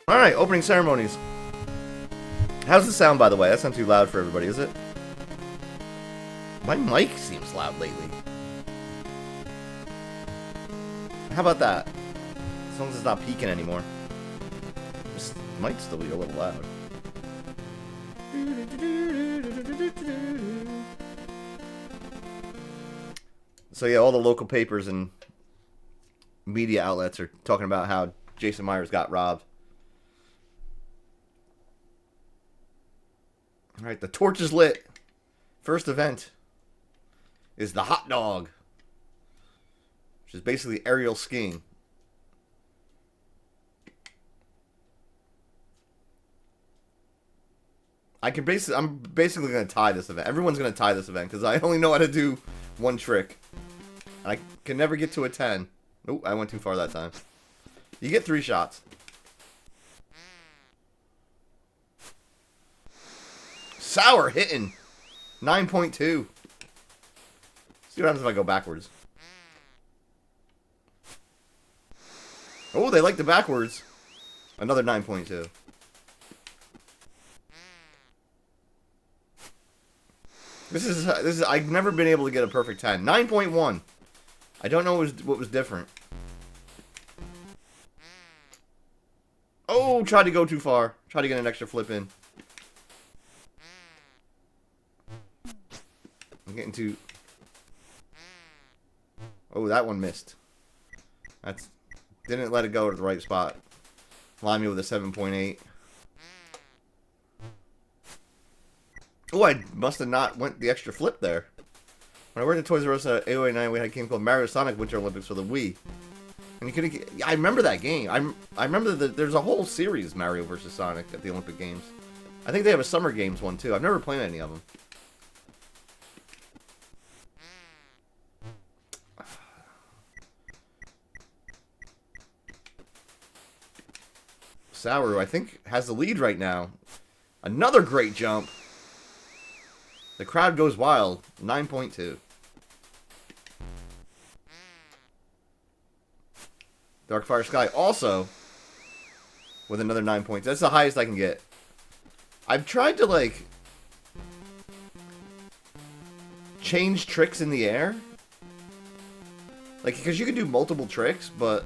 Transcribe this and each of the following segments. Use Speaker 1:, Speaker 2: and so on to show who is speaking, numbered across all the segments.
Speaker 1: Alright, opening ceremonies. How's the sound, by the way? That's not too loud for everybody, is it? My mic seems loud lately. How about that? As long as it's not peaking anymore. It might still be a little loud. So yeah, all the local papers and media outlets are talking about how Jason Myers got robbed. Alright, the torch is lit. First event is the hot dog, which is basically aerial skiing. I'm basically going to tie this event. Everyone's going to tie this event because I only know how to do one trick. I can never get to a 10. Oh, I went too far that time. You get 3 shots. Sour hitting. 9.2. See what happens if I go backwards. Oh, they like the backwards. Another 9.2. This is I've never been able to get a perfect 10. 9.1. I don't know what was different. Oh, tried to go too far. Tried to get an extra flip in. I'm getting too... Oh, that one missed. That's... Didn't let it go to the right spot. Line me with a 7.8. Oh, I must have not went the extra flip there. When I worked at Toys R Us at 809, we had a game called Mario Sonic Winter Olympics for the Wii. And you could... I remember that game. I remember that there's a whole series, Mario vs. Sonic, at the Olympic Games. I think they have a Summer Games one, too. I've never played any of them. Sauru, I think, has the lead right now. Another great jump. The crowd goes wild. 9.2. Darkfire Sky also with another 9 points. That's the highest I can get. I've tried to, like, change tricks in the air. Like, because you can do multiple tricks, but...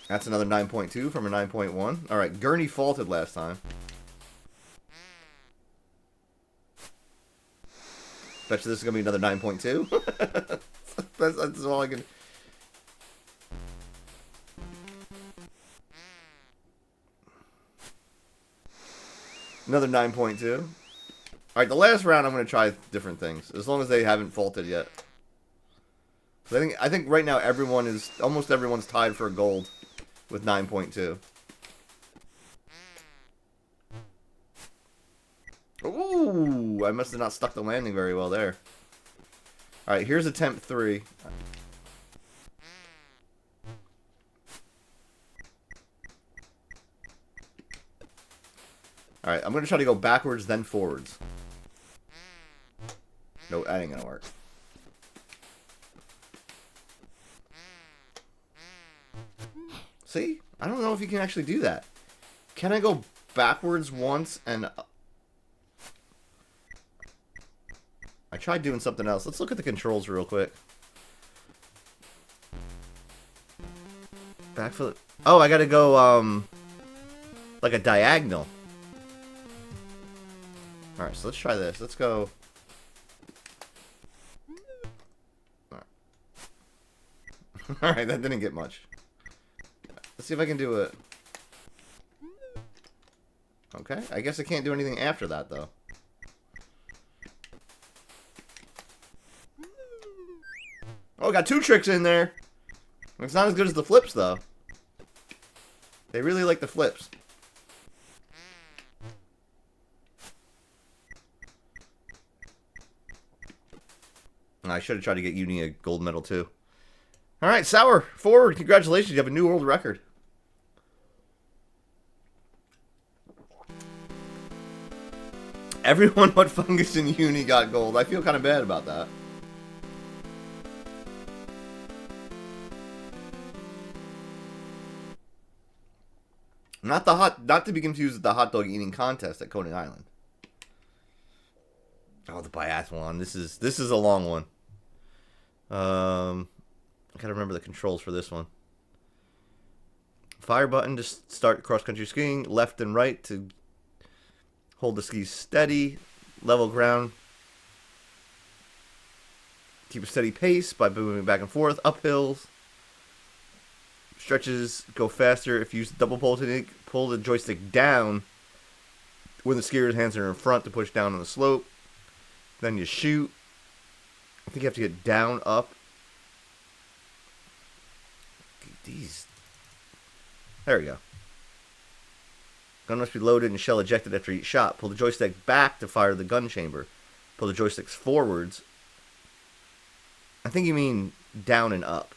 Speaker 1: That's another 9.2 from a 9.1. Alright, Gurney faulted last time. Bet you this is going to be another 9.2. that's all I can... Another 9.2. Alright, the last round I'm going to try different things. As long as they haven't faulted yet. I think right now almost everyone's tied for a gold with 9.2. Ooh, I must have not stuck the landing very well there. Alright, here's attempt 3. Alright, I'm going to try to go backwards, then forwards. No, that ain't going to work. See? I don't know if you can actually do that. Can I go backwards once and... I tried doing something else. Let's look at the controls real quick. Backflip. Oh, I gotta go, like a diagonal. Alright, so let's try this. Let's go... Alright, that didn't get much. Let's see if I can do it. Okay, I guess I can't do anything after that, though. Oh, got 2 tricks in there. It's not as good as the flips, though. They really like the flips. I should have tried to get Uni a gold medal, too. Alright, Sour, forward. Congratulations, you have a new world record. Everyone but Fungus and Uni got gold. I feel kind of bad about that. Not to be confused with the hot dog eating contest at Coney Island. Oh, the biathlon. This is a long one. I gotta remember the controls for this one. Fire button to start cross-country skiing. Left and right to hold the skis steady. Level ground. Keep a steady pace by moving back and forth. Up hills. Stretches go faster if you use the double pull technique. Pull the joystick down when the skier's hands are in front to push down on the slope. Then you shoot. I think you have to get down, up. These. There we go. Gun must be loaded and shell ejected after each shot. Pull the joystick back to fire the gun chamber. Pull the joysticks forwards. I think you mean down and up,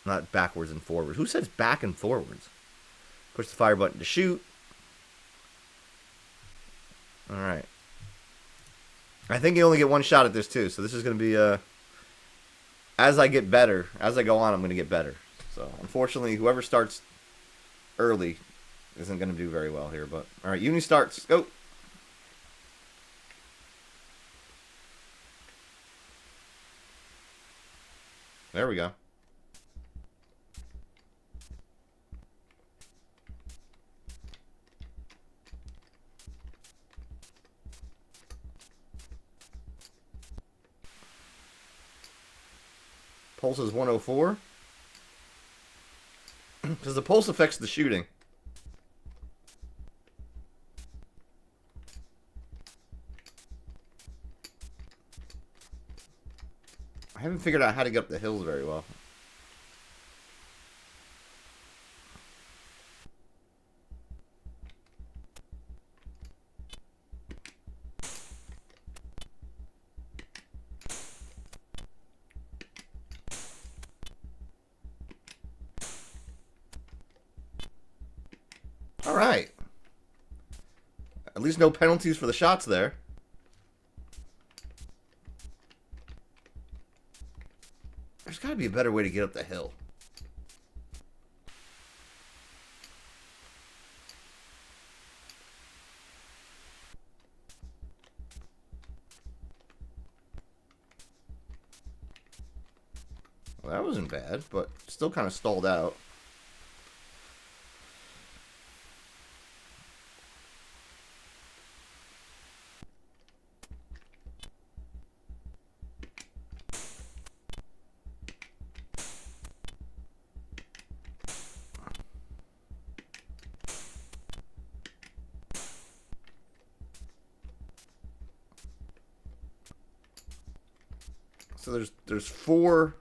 Speaker 1: not backwards and forwards. Who says back and forwards? Push the fire button to shoot. Alright. I think you only get one shot at this too, so this is going to be, as I get better, as I go on, I'm going to get better. So, unfortunately, whoever starts early isn't going to do very well here, but, alright, Uni starts, go! There we go. Pulse is 104. Because the pulse affects the shooting. I haven't figured out how to get up the hills very well. Alright. At least no penalties for the shots there. There's got to be a better way to get up the hill. Well, that wasn't bad, but still kind of stalled out. So there's four.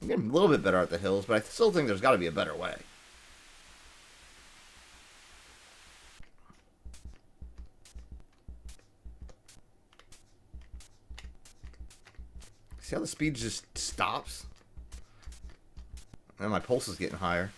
Speaker 1: I'm getting a little bit better at the hills, but I still think there's got to be a better way. See how the speed just stops? And my pulse is getting higher.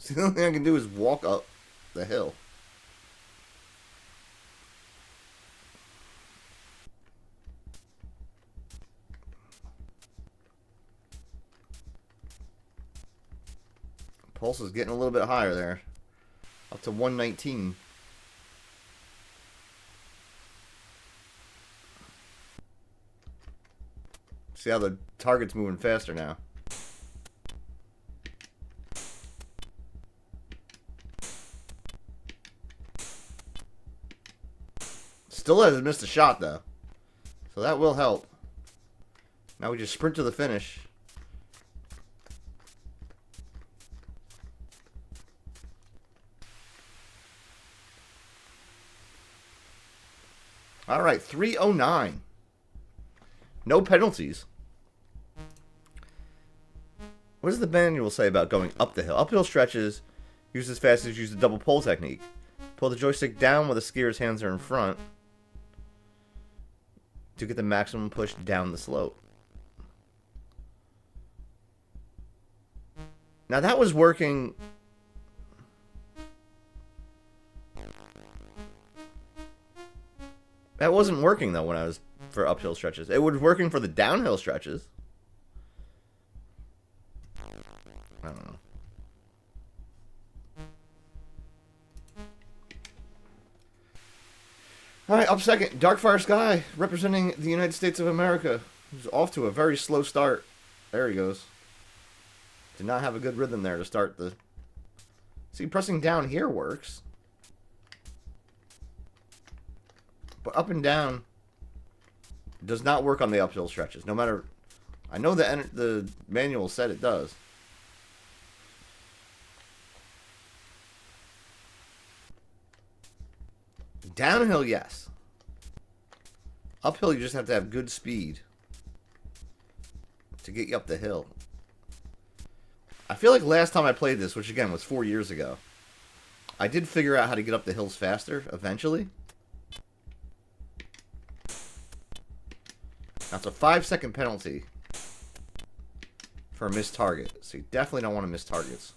Speaker 1: See, the only thing I can do is walk up the hill. Pulse is getting a little bit higher there. Up to 119. See how the target's moving faster now. Still hasn't missed a shot, though. So that will help. Now we just sprint to the finish. All right, 309. No penalties. What does the manual say about going up the hill? Uphill stretches, use as fast as use the double pull technique. Pull the joystick down while the skier's hands are in front to get the maximum push down the slope. Now that was working. That wasn't working though when I was for uphill stretches. It was working for the downhill stretches. I don't know. All right, up second, Darkfire Sky, representing the United States of America. He's off to a very slow start. There he goes. Did not have a good rhythm there to start the... See, pressing down here works. But up and down does not work on the uphill stretches. No matter... I know the manual said it does. Downhill, yes. Uphill, you just have to have good speed to get you up the hill. I feel like last time I played this, which again was 4 years ago, I did figure out how to get up the hills faster eventually. That's a 5-second penalty for a missed target. So you definitely don't want to miss targets.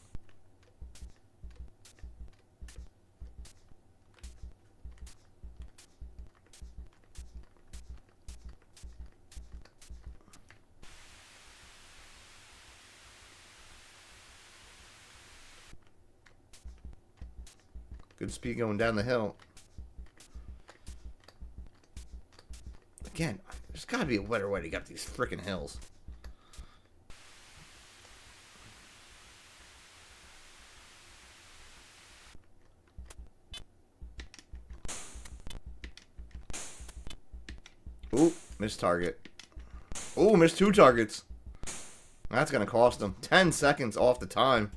Speaker 1: Good speed going down the hill. Again, there's got to be a better way to get up these frickin' hills. Ooh, missed target. Ooh, missed 2 targets. That's going to cost him 10 seconds off the time.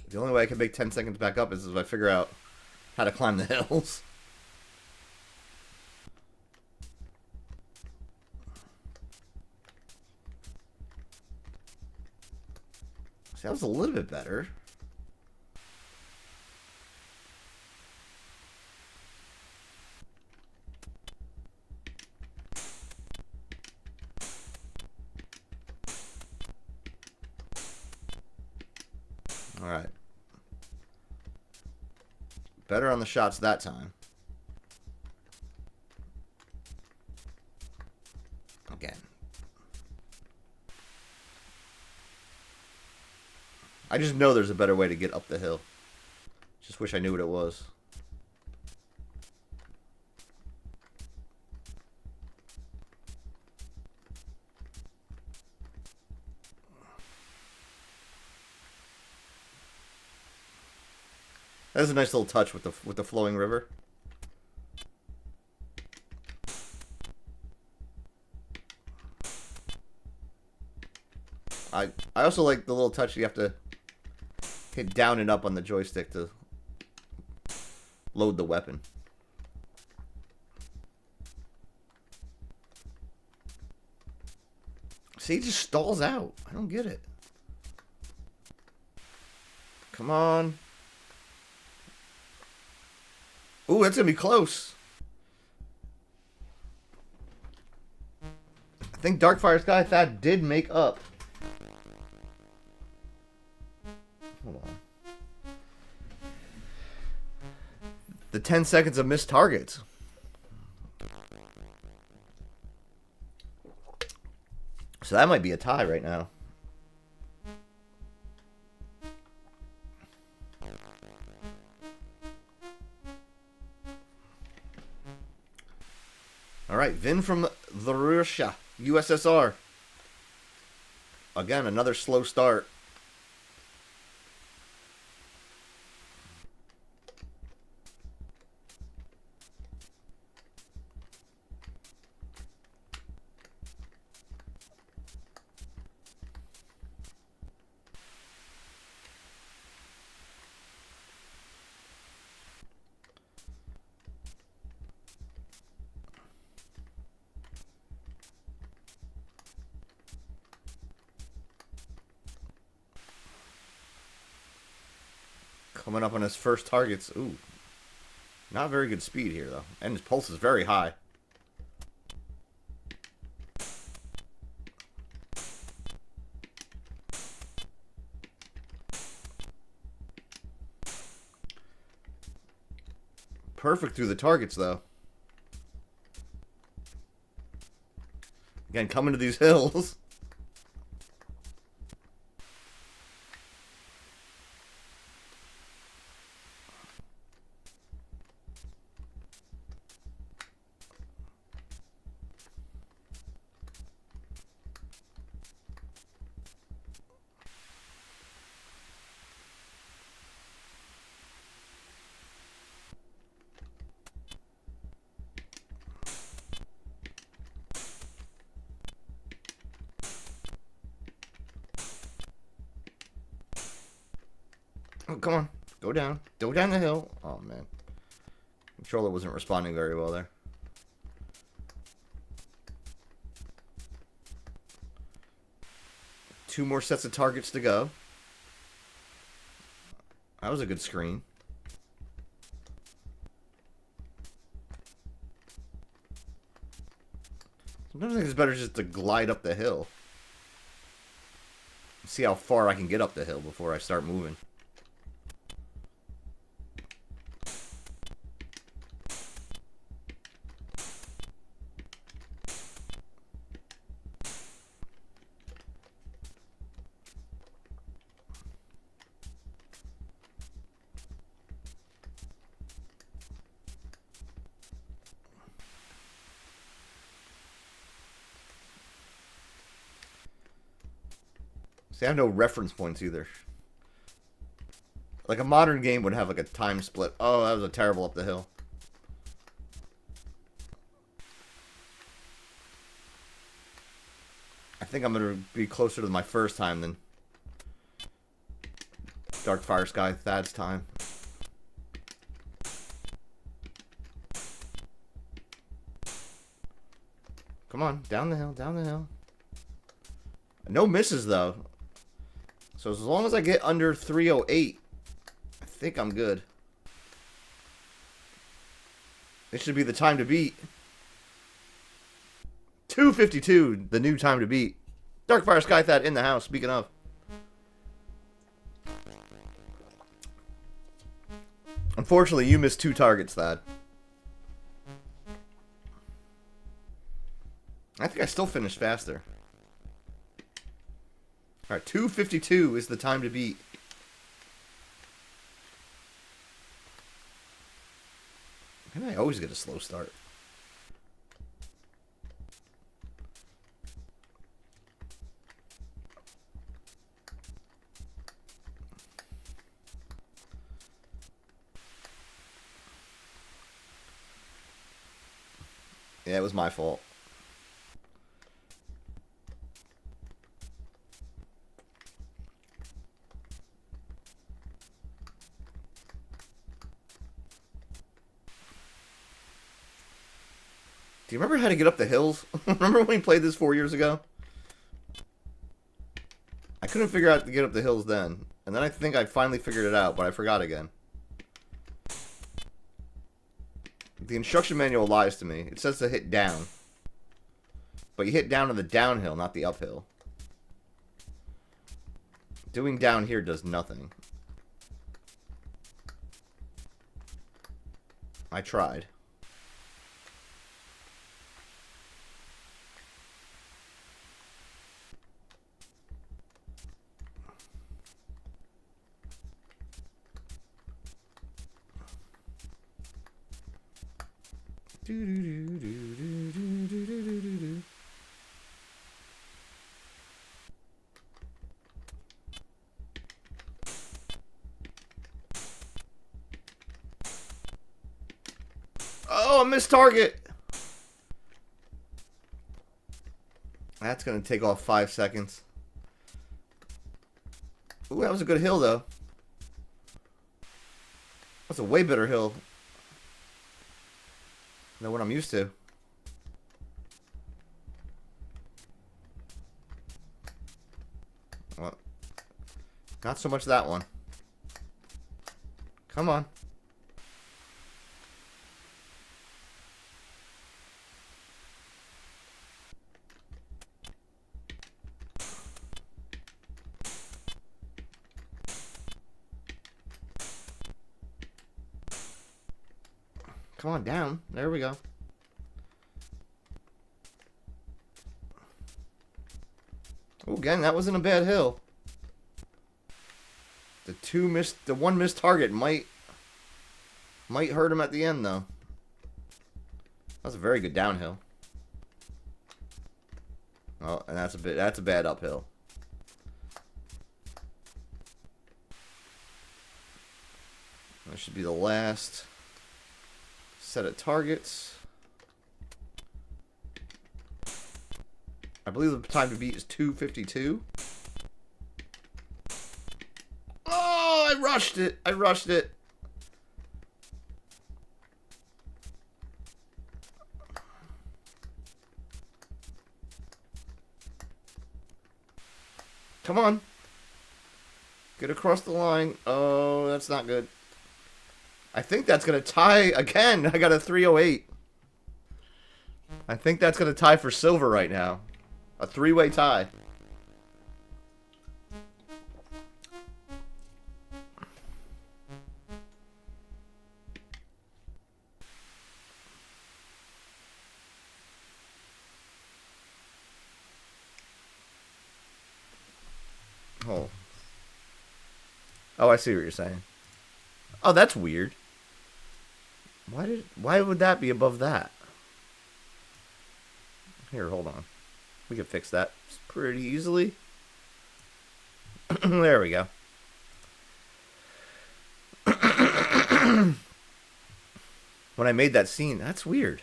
Speaker 1: The only way I can make 10 seconds back up is if I figure out how to climb the hills. See, that was a little bit better. All right. Better on the shots that time. Again. I just know there's a better way to get up the hill. Just wish I knew what it was. That was a nice little touch with the flowing river. I also like the little touch you have to hit down and up on the joystick to load the weapon. See, it just stalls out. I don't get it. Come on. Ooh, that's going to be close. I think Darkfire Sky Thad did make up. Hold on. The 10 seconds of missed targets. So that might be a tie right now. All right, Vin from the Russia, USSR. Again, another slow start. Coming up on his first targets. Ooh. Not very good speed here, though. And his pulse is very high. Perfect through the targets, though. Again, coming to these hills. Oh, come on. Go down. Go down the hill. Oh, man. Controller wasn't responding very well there. Two more sets of targets to go. That was a good screen. Sometimes I think it's better just to glide up the hill. See how far I can get up the hill before I start moving. See, I have no reference points either. Like a modern game would have like a time split. Oh, that was a terrible up the hill. I think I'm going to be closer to my first time than Dark Fire Sky Thad's time. Come on, down the hill, down the hill. No misses, though. So as long as I get under 308, I think I'm good. This should be the time to beat. 2:52, the new time to beat. Darkfire Skythad in the house, speaking of. Unfortunately, you missed 2 targets, Thad. I think I still finished faster. Alright, 2:52 is the time to beat. Maybe I always get a slow start. Yeah, it was my fault. Do you remember how to get up the hills? Remember when we played this 4 years ago? I couldn't figure out to get up the hills then. And then I think I finally figured it out, but I forgot again. The instruction manual lies to me. It says to hit down. But you hit down on the downhill, not the uphill. Doing down here does nothing. I tried. Oh, missed target. That's going to take off 5 seconds. Ooh, that was a good hill, though. That's a way better hill than what I'm used to. Well, not so much that one. Come on. Come on, down. There we go. Oh, again, that wasn't a bad hill. The one missed target might hurt him at the end, though. That was a very good downhill. Oh, and that's a bad uphill. That should be the last set of targets. I believe the time to beat is 2:52. Oh, I rushed it. I rushed it. Come on. Get across the line. Oh, that's not good. I think that's going to tie again. I got a 308. I think that's going to tie for silver right now. A three-way tie. Oh. Oh, I see what you're saying. Oh, that's weird. Why would that be above that? Here, hold on. We can fix that pretty easily. There we go. When I made that scene, that's weird.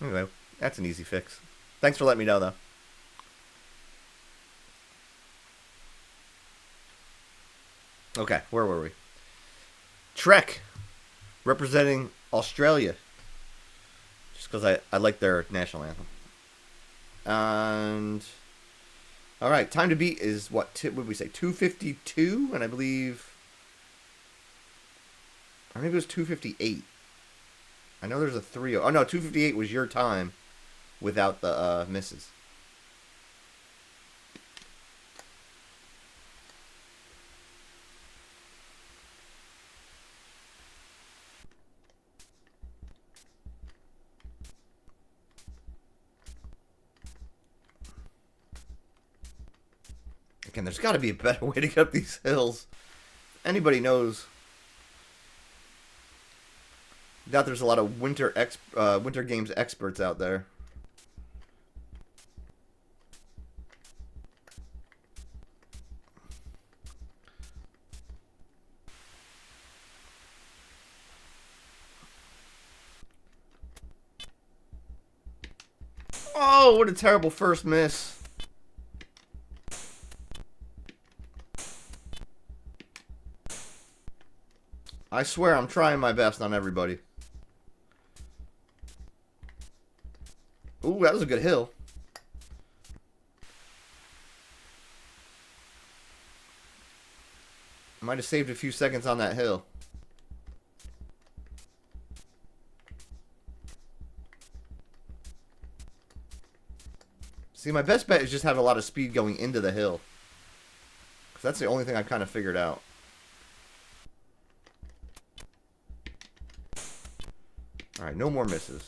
Speaker 1: Anyway, that's an easy fix. Thanks for letting me know, though. Okay, where were we? Trek, representing Australia. Just because I like their national anthem. And all right, time to beat is what did we say? 2:52, and I believe, or maybe it was 2:58. I know there's a 3. Oh no, 2:58 was your time, without the misses. Again, there's got to be a better way to get up these hills. Anybody knows. I doubt there's a lot of Winter Games experts out there. Oh, what a terrible first miss. I swear I'm trying my best on everybody. Ooh, that was a good hill. Might have saved a few seconds on that hill. See, my best bet is just have a lot of speed going into the hill. Because that's the only thing I kind of figured out. Alright, no more misses.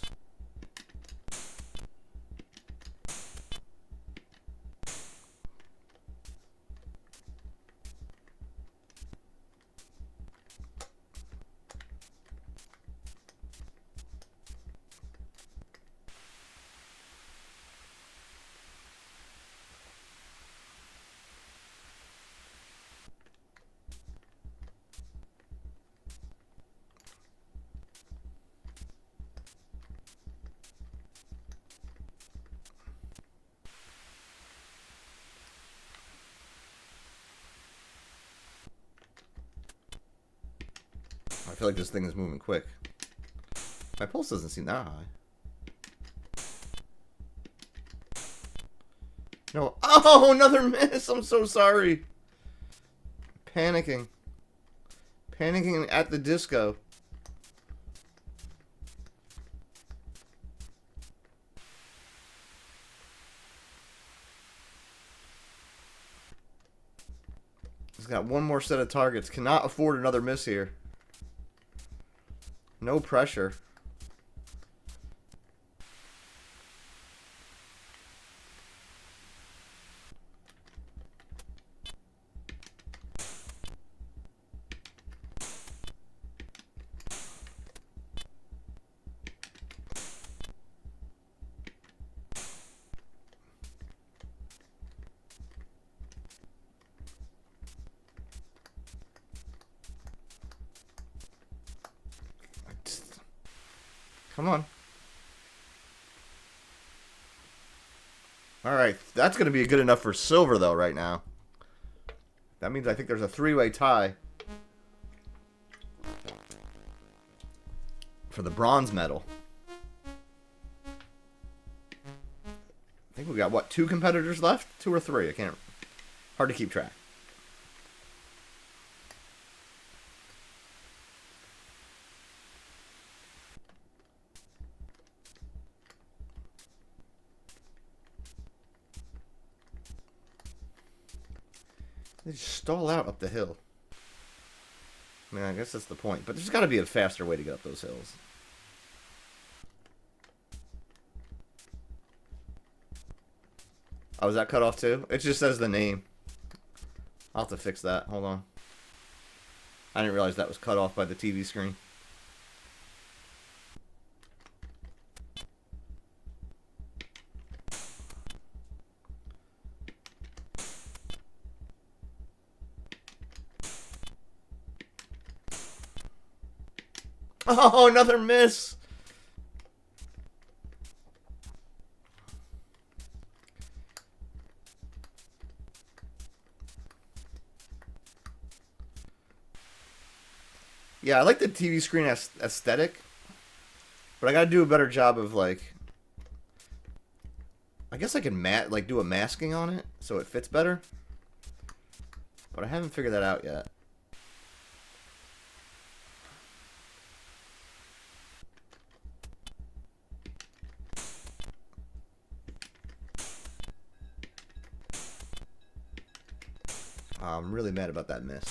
Speaker 1: I feel like this thing is moving quick. My pulse doesn't seem that high. No. Oh, another miss. I'm so sorry. panicking. Panicking at the disco. He's got one more set of targets. Cannot afford another miss here. No pressure. Come on. Alright, that's going to be good enough for silver, though, right now. That means I think there's a three-way tie for the bronze medal. I think we got, what, 2 competitors left? 2 or 3? I can't... Hard to keep track. They just stall out up the hill. I mean, I guess that's the point. But there's got to be a faster way to get up those hills. Oh, is that cut off too? It just says the name. I'll have to fix that. Hold on. I didn't realize that was cut off by the TV screen. Oh, another miss. Yeah, I like the TV screen aesthetic, but I gotta do a better job of, like, I guess I can do a masking on it so it fits better, but I haven't figured that out yet. I'm really mad about that miss.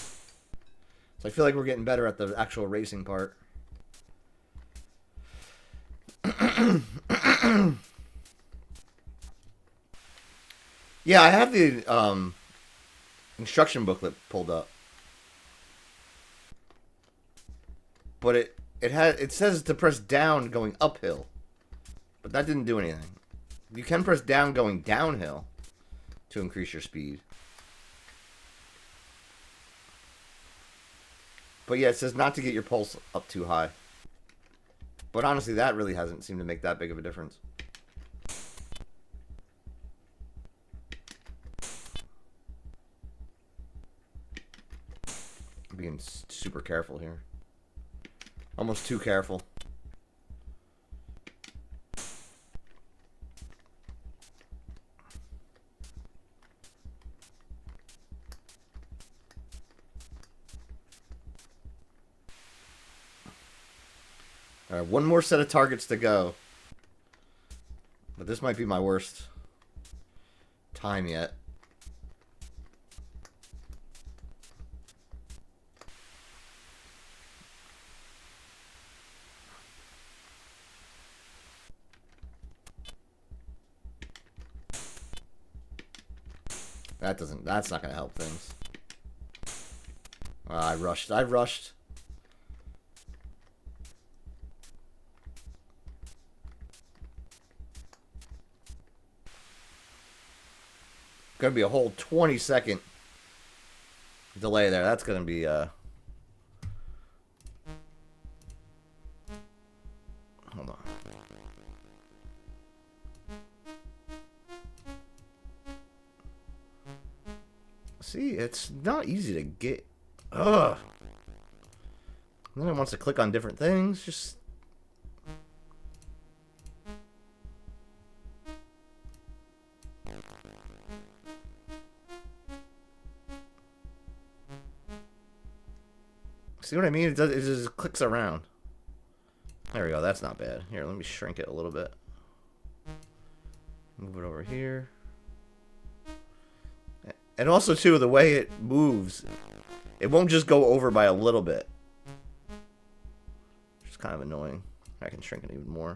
Speaker 1: So I feel like we're getting better at the actual racing part. Yeah, I have the instruction booklet pulled up, but it says to press down going uphill, but that didn't do anything. You can press down going downhill to increase your speed. But yeah, it says not to get your pulse up too high. But honestly, that really hasn't seemed to make that big of a difference. I'm being super careful here. Almost too careful. All right, one more set of targets to go. But this might be my worst time yet. That's not going to help things. I rushed. Gonna be a whole 20-second delay there. That's gonna be hold on. See, it's not easy to get. Ugh. And then it wants to click on different things. Just. See what I mean? It does. It just clicks around. There we go. That's not bad. Here, let me shrink it a little bit. Move it over here. And also, too, the way it moves, it won't just go over by a little bit. Which is kind of annoying. I can shrink it even more.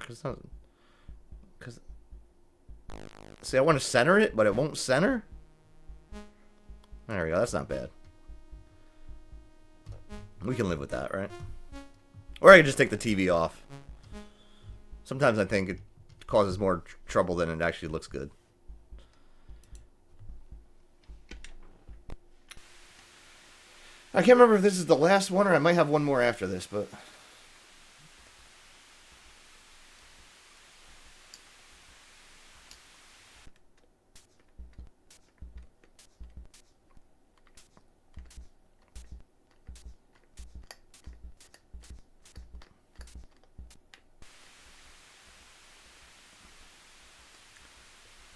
Speaker 1: See, I want to center it, but it won't center. There we go. That's not bad. We can live with that, right? Or I can just take the TV off. Sometimes I think it causes more trouble than it actually looks good. I can't remember if this is the last one or I might have one more after this, but...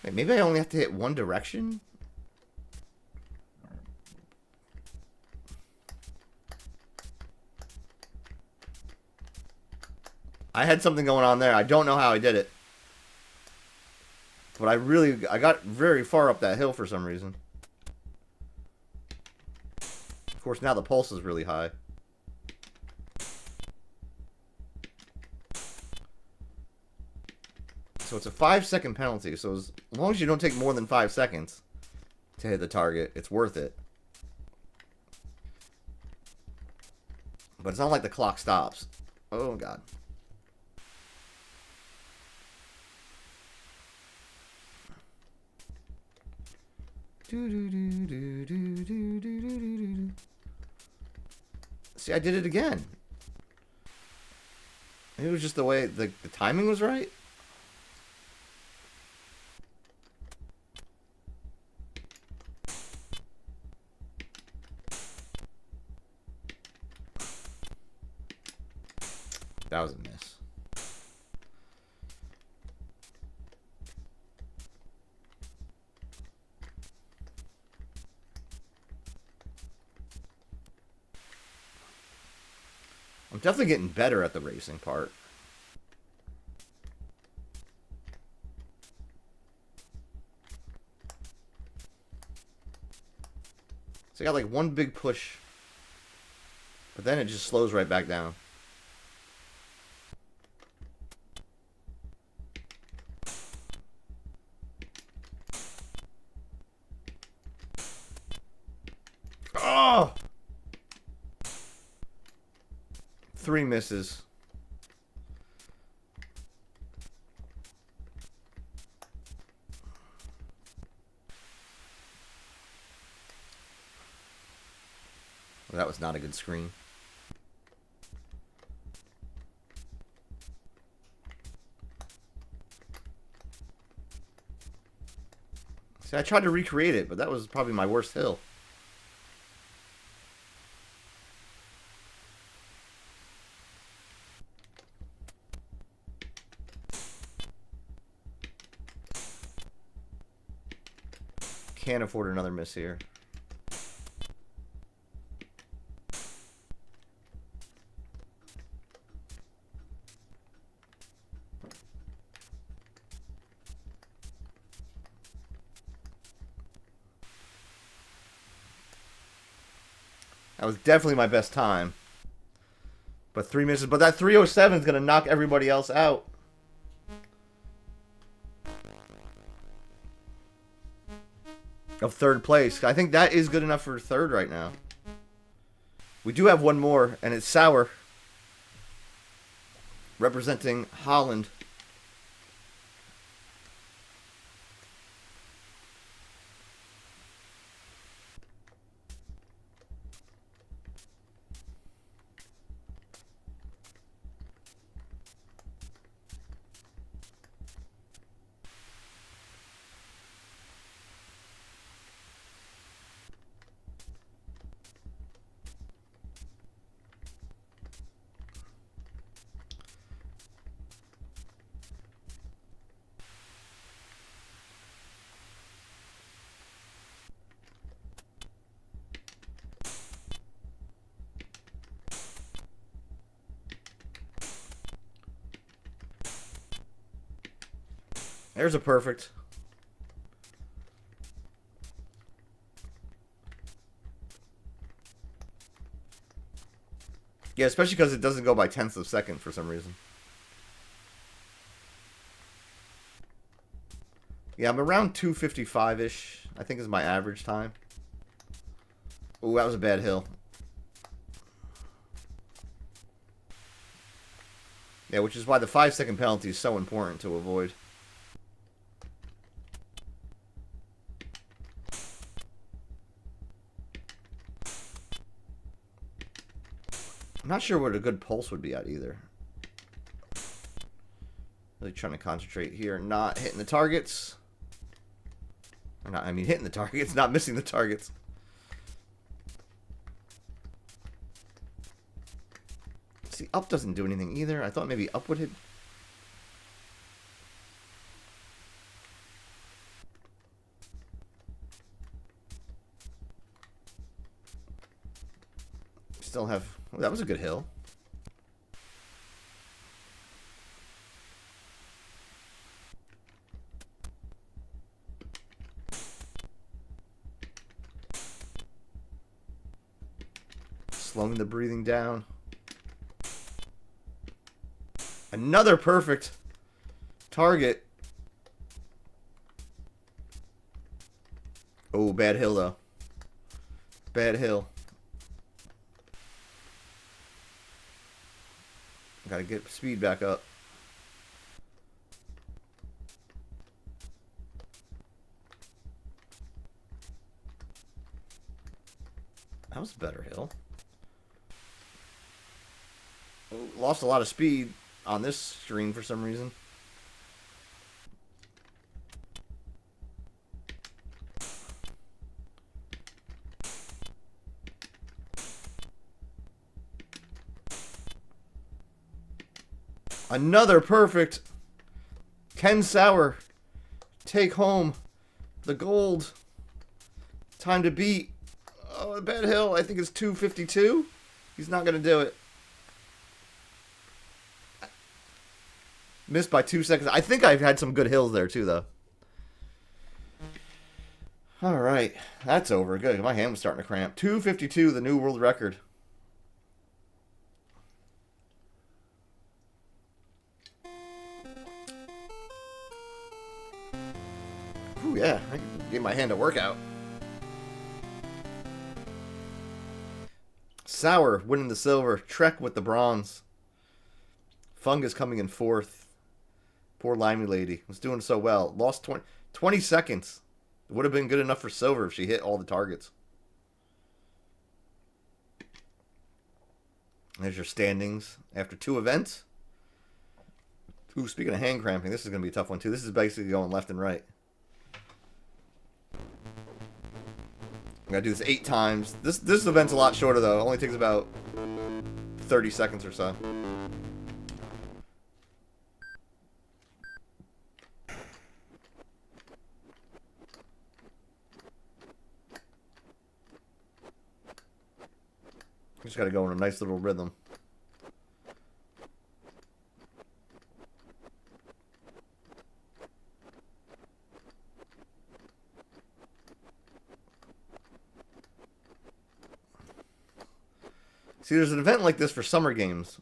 Speaker 1: Wait, maybe I only have to hit one direction? I had something going on there. I don't know how I did it. But I got very far up that hill for some reason. Of course, now the pulse is really high. So it's a 5-second penalty. So as long as you don't take more than 5 seconds to hit the target, it's worth it. But it's not like the clock stops. Oh, God. See, I did it again. It was just the way the timing was right. That was a miss. I'm definitely getting better at the racing part. So I got like one big push, but then it just slows right back down. Oh! 3 misses. Well, that was not a good screen. See, I tried to recreate it, but that was probably my worst hill. Can't afford another miss here. That was definitely my best time. But 3 misses. But that 307 is going to knock everybody else out. Of third place. I think that is good enough for third right now. We do have one more, and it's Sauer. Representing Holland. There's a perfect. Yeah, especially because it doesn't go by tenths of a second for some reason. Yeah, I'm around 255-ish, I think is my average time. Ooh, that was a bad hill. Yeah, which is why the 5-second penalty is so important to avoid. I'm not sure what a good pulse would be at either. Really trying to concentrate here, not hitting the targets. Or not, I mean hitting the targets, not missing the targets. See, up doesn't do anything either. I thought maybe up would hit. Still have... Well, that was a good hill. Slowing the breathing down. Another perfect target. Oh, bad hill, though. Bad hill. Gotta get speed back up. That was a better hill. Oh, lost a lot of speed on this screen for some reason. Another perfect. Ken Sauer, take home the gold. Time to beat. Oh, a bad hill. I think it's 252. He's not going to do it. Missed by 2 seconds. I think I've had some good hills there too, though. All right. That's over. Good. My hand was starting to cramp. 252, the new world record. Ooh, yeah. I gave my hand a workout. Sauer winning the silver. Trek with the bronze. Fungus coming in fourth. Poor Limey Lady. Was doing so well. Lost 20 seconds. It would have been good enough for silver if she hit all the targets. There's your standings after 2 events. Ooh, speaking of hand cramping, this is going to be a tough one too. This is basically going left and right. I'm going to do this 8 times. This event's a lot shorter though. It only takes about 30 seconds or so. Just got to go in a nice little rhythm. See, there's an event like this for summer games.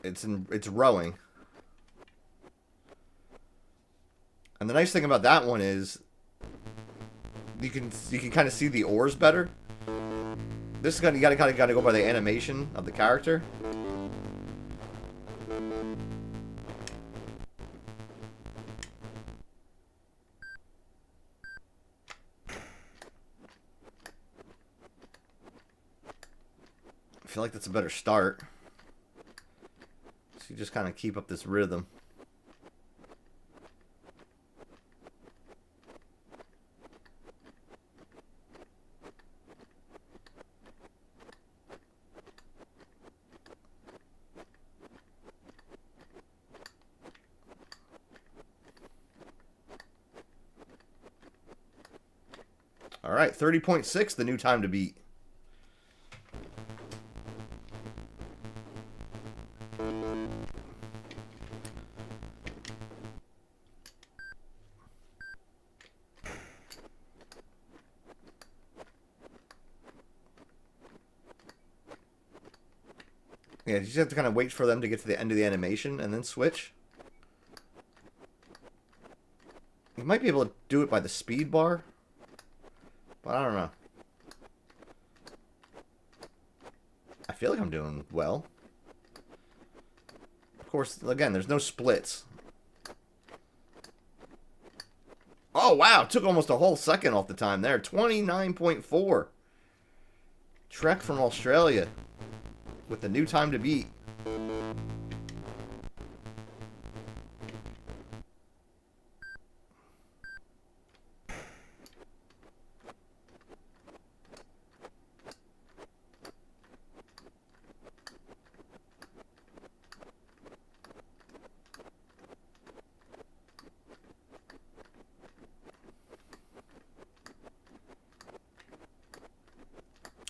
Speaker 1: It's rowing. And the nice thing about that one is you can kind of see the oars better. This is you gotta go by the animation of the character. I feel like that's a better start. So you just kind of keep up this rhythm. All right, 30.6, the new time to beat. Yeah, you just have to kind of wait for them to get to the end of the animation and then switch. You might be able to do it by the speed bar, but I don't know. I feel like I'm doing well. Of course, again, there's no splits. Oh, wow. Took almost a whole second off the time there. 29.4. Trek from Australia with the new time to beat.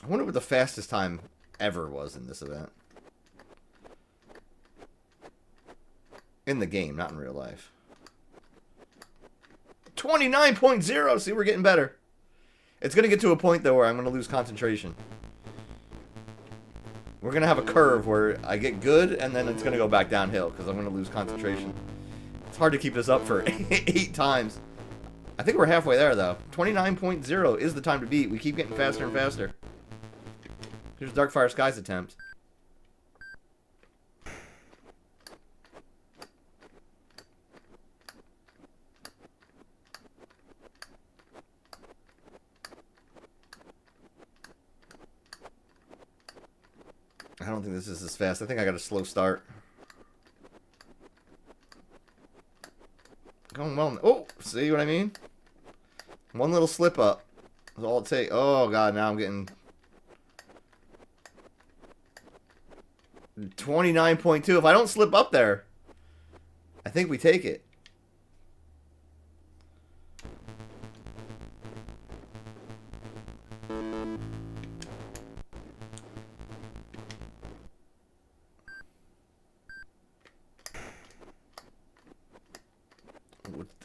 Speaker 1: I wonder what the fastest time ever was in this event. In the game, not in real life. 29.0! See, we're getting better. It's going to get to a point, though, where I'm going to lose concentration. We're going to have a curve where I get good, and then it's going to go back downhill, because I'm going to lose concentration. It's hard to keep this up for 8 times. I think we're halfway there, though. 29.0 is the time to beat. We keep getting faster and faster. Here's Darkfire Sky's attempt. I don't think this is as fast. I think I got a slow start. Going well. Oh, see what I mean? One little slip up is all it takes. Oh, God, now I'm getting 29.2. If I don't slip up there, I think we take it.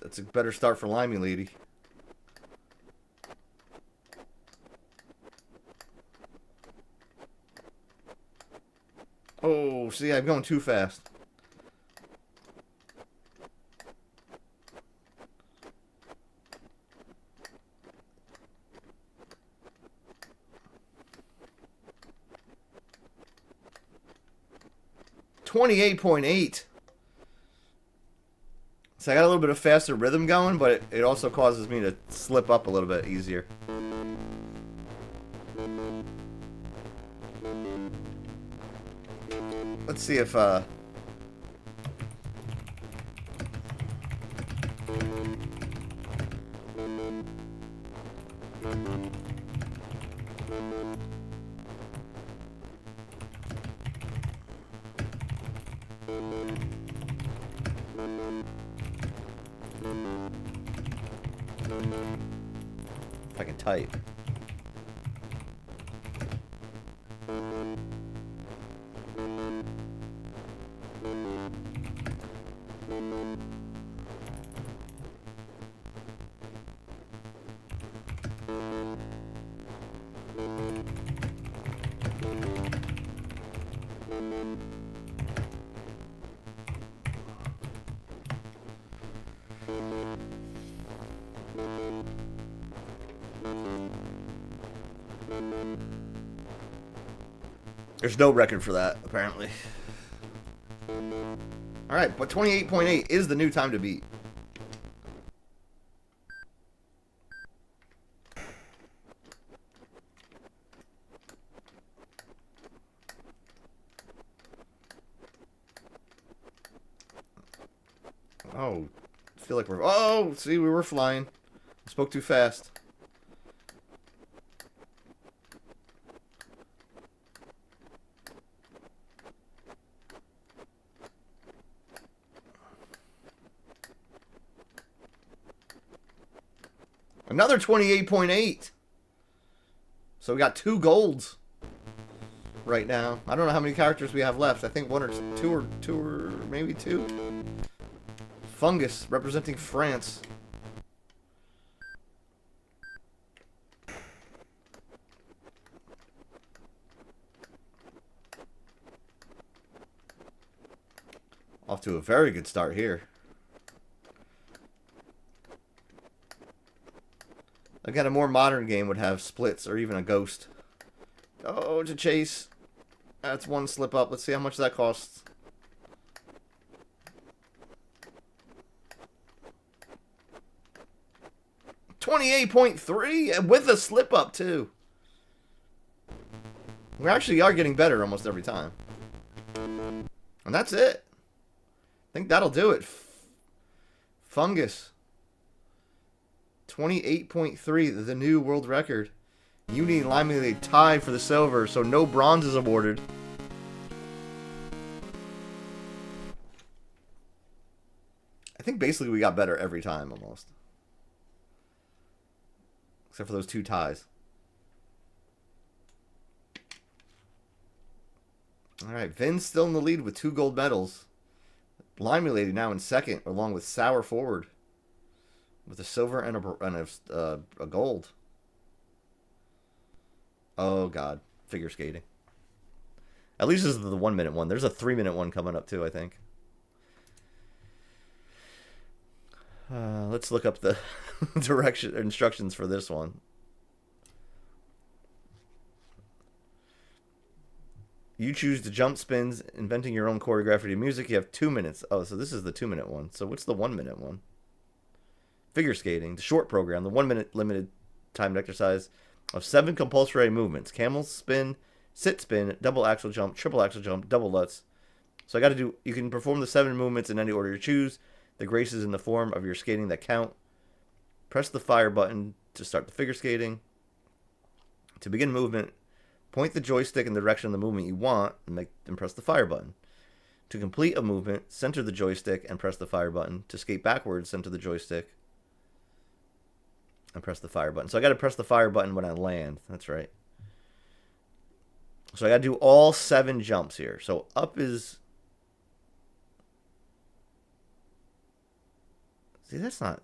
Speaker 1: That's a better start for Limey Lady. Oh, see, I'm going too fast. .28. So I got a little bit of faster rhythm going, but it also causes me to slip up a little bit easier. Let's see if I can type. There's no record for that, apparently. Alright, but 28.8 is the new time to beat. Oh, I feel like we're... Oh, see, we were flying. I spoke too fast. Another 28.8. So we got 2 golds right now. I don't know how many characters we have left. I think 1 or 2 or maybe 2. Fungus representing France. Off to a very good start here. Again, a more modern game would have splits or even a ghost. Oh, it's a chase. That's one slip up. Let's see how much that costs. $28.3 with a slip up too. We actually are getting better almost every time. And that's it. I think that'll do it. Fungus. 28.3, the new world record. Uni and Lime they tied for the silver, so no bronze is awarded. I think basically we got better every time almost. Except for those two ties. Alright, Vin's still in the lead with 2 gold medals. Lime Lady now in second, along with Sour Forward. With a silver and a gold. Oh, God. Figure skating. At least this is the 1 minute one. There's a 3 minute one coming up, too, I think. Let's look up the instructions for this one. You choose the jump spins, inventing your own choreography to music. You have 2 minutes. Oh, so this is the 2 minute one. So what's the 1 minute one? Figure skating, the short program, the 1 minute limited timed exercise of 7 compulsory movements: camel spin, sit spin, double axel jump, triple axel jump, double lutz. So I got to do. You can perform the 7 movements in any order you choose. The graces in the form of your skating that count. Press the fire button to start the figure skating. To begin movement, point the joystick in the direction of the movement you want and press the fire button. To complete a movement, center the joystick and press the fire button. To skate backwards, center the joystick and press the fire button. So I got to press the fire button when I land. That's right. So I got to do all 7 jumps here. So up is... See, that's not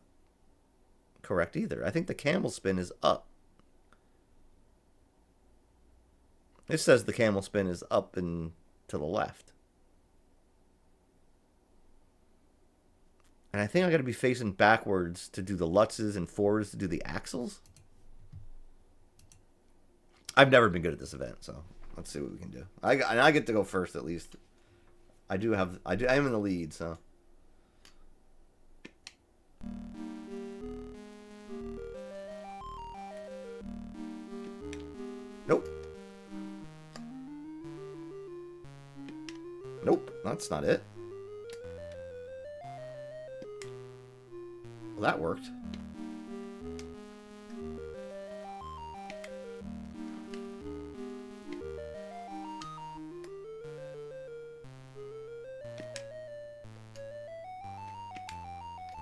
Speaker 1: correct either. I think the camel spin is up. This says the camel spin is up and to the left. And I think I got to be facing backwards to do the lutzes and forwards to do the axles. I've never been good at this event, so let's see what we can do. I get to go first at least. I am in the lead, so. Nope. Nope, that's not it. Well, that worked.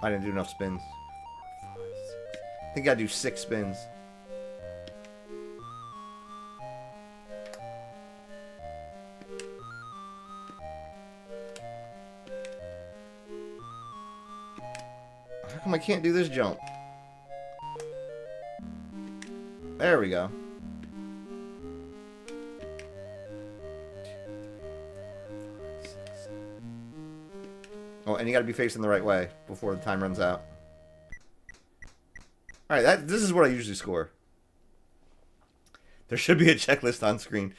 Speaker 1: I didn't do enough spins. I think I do 6 spins. How come I can't do this jump? There we go. Oh, and you gotta be facing the right way before the time runs out. Alright, this is what I usually score. There should be a checklist on screen.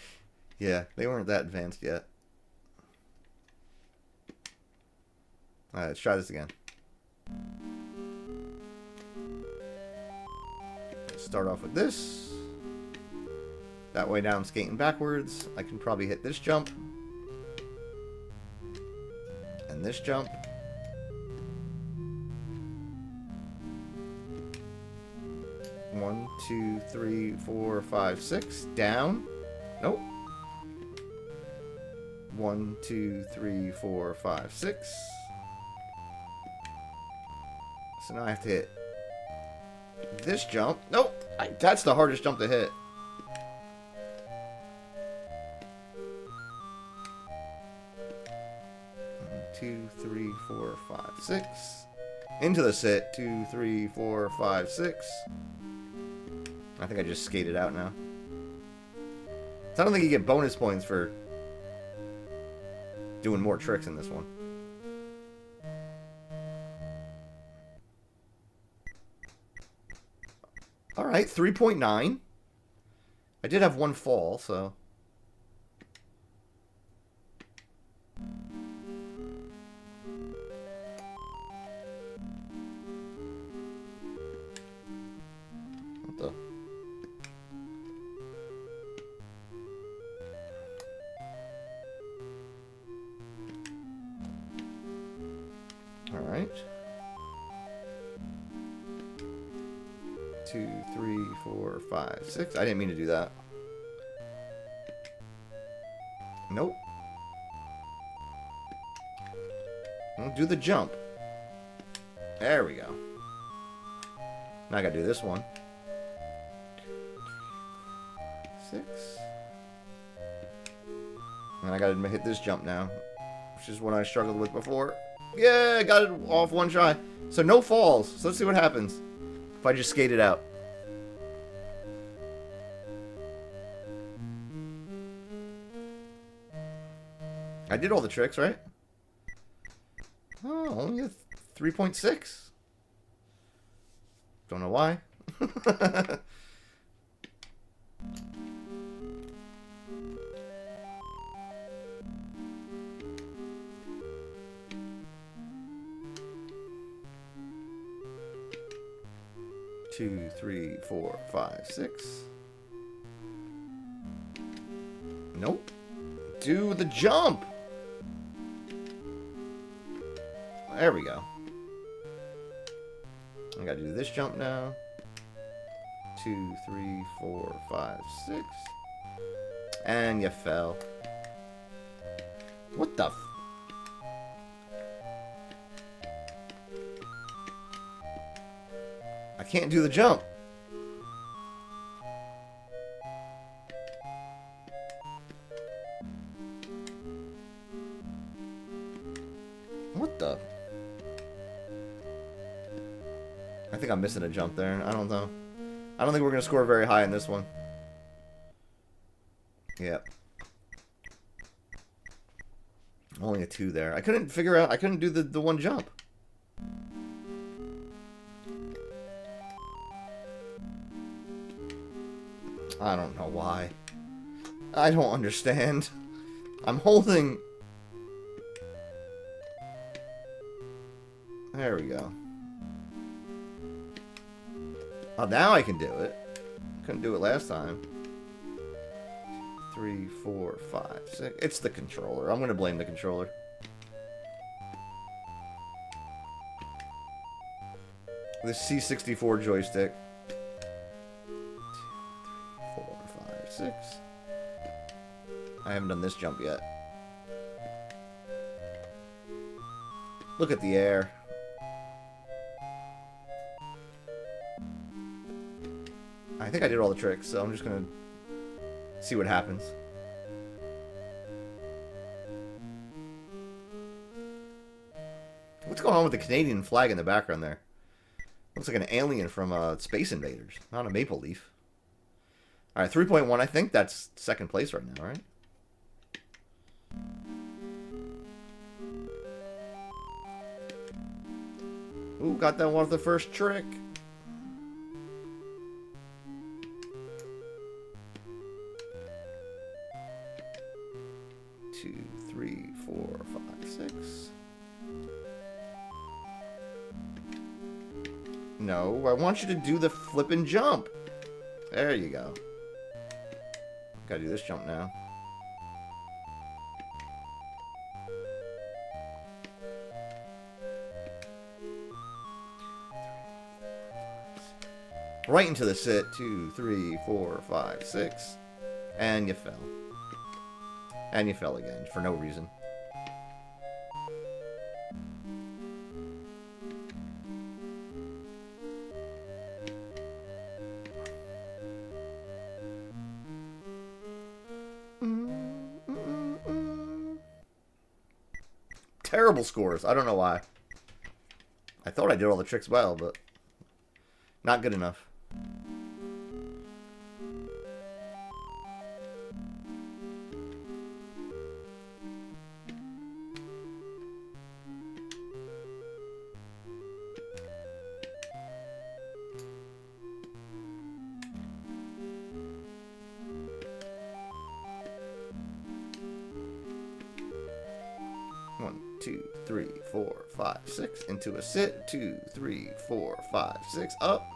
Speaker 1: Yeah, they weren't that advanced yet. Alright, let's try this again. Let's start off with this. That way now I'm skating backwards. I can probably hit this jump. And this jump. One, two, three, four, five, six. Down. Nope. 1, 2, 3, 4, 5, 6. So now I have to hit this jump. Nope. That's the hardest jump to hit. Two, three, four, five, 6. Into the sit. 2, 3, 4, 5, 6. I think I just skated out now. So I don't think you get bonus points for doing more tricks in this one. Alright, 3.9. I did have one fall, so... What the... Alright. 2, 3, 4, 5, 6. I didn't mean to do that. Nope. I'll do the jump. There we go. Now I gotta do this one. 6. And I gotta hit this jump now, which is what I struggled with before. Yeah, I got it off one try. So no falls. So let's see what happens if I just skate it out. I did all the tricks, right? Oh, only a 3.6. Don't know why. Two, 3, 4, 5, 6. Nope. Do the jump. There we go. I gotta do this jump now. 2, 3, 4, 5, 6. And you fell. What the f... I can't do the jump. What the... I think I'm missing a jump there. I don't know. I don't think we're going to score very high in this one. Yep. Only a 2 there. I couldn't figure out... I couldn't do the one jump. I don't know why. I don't understand. I'm holding... There we go. Oh, now I can do it. Couldn't do it last time. 3, 4, 5, 6. It's the controller. I'm going to blame the controller. The C64 joystick. 2, 3, 4, 5, 6. I haven't done this jump yet. Look at the air. I think I did all the tricks, so I'm just gonna see what happens. What's going on with the Canadian flag in the background there? Looks like an alien from Space Invaders, not a maple leaf. Alright, 3.1, I think that's second place right now, right? Ooh, got that one with the first trick. 2, 3, 4, 5, 6. No, I want you to do the flip and jump. There you go. Gotta do this jump now. Right into the sit. 2, 3, 4, 5, 6. And you fell. And you fell again, for no reason. Terrible scores. I don't know why. I thought I did all the tricks well, but not good enough. 3, 4, 5, 6. Into a sit. 2, 3, 4, 5, 6. Up.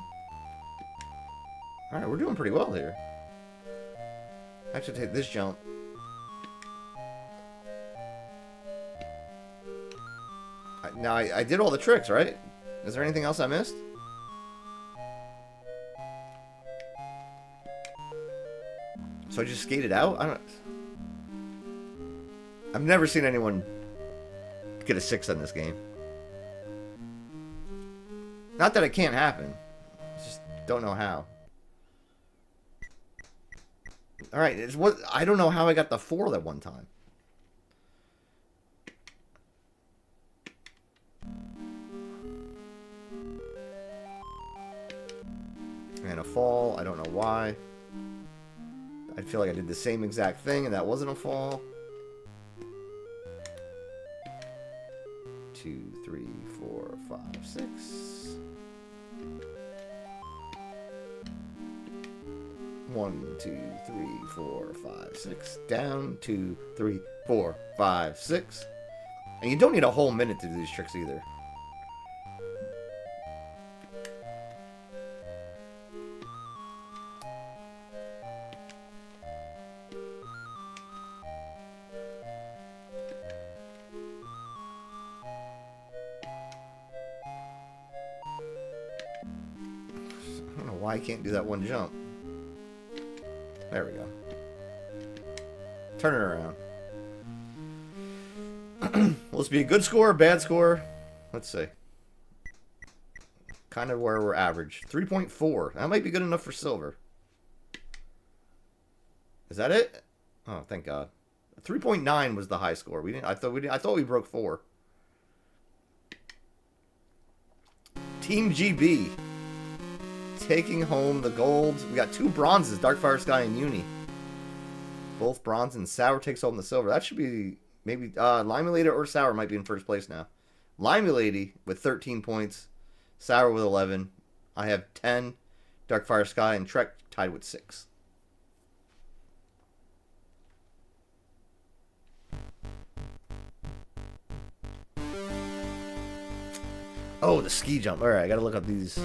Speaker 1: Alright, we're doing pretty well here. I have to take this jump. Now, I did all the tricks, right? Is there anything else I missed? So I just skated out? I've never seen anyone get a 6 on this game. Not that it can't happen. Just don't know how. Alright, I don't know how I got the 4 that one time. And a fall, I don't know why. I feel like I did the same exact thing and that wasn't a fall. 2, 3, 4, 5, 6. One, 2, 3, 4, 5, 6. Down. 2, 3, 4, 5, 6. And you don't need a whole minute to do these tricks either. I don't know why I can't do that one jump. There we go. Turn it around. Will this be a good score, bad score? Let's see. Kind of where we're average. 3.4. That might be good enough for silver. Is that it? Oh, thank God. 3.9 was the high score. We didn't. I thought we broke 4. Team GB taking home the gold. We got 2 bronzes, Darkfire Sky and Uni. Both bronze, and Sour takes home the silver. That should be maybe Limulady or Sour might be in first place now. Limulady with 13 points, Sour with 11. I have 10. Darkfire Sky and Trek tied with 6. Oh, the ski jump. Alright, I gotta look up these.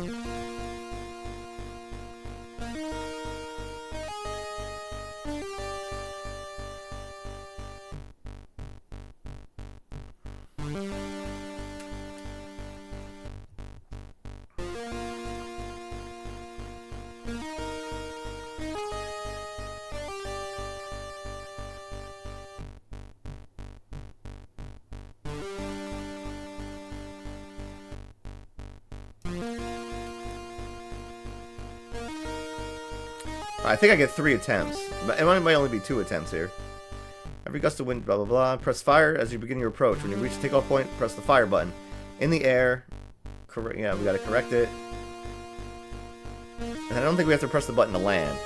Speaker 1: I think I get 3 attempts, but it might only be 2 attempts here. Every gust of wind, blah, blah, blah. Press fire as you begin your approach. When you reach the takeoff point, press the fire button. In the air. Yeah, we gotta correct it. And I don't think we have to press the button to land.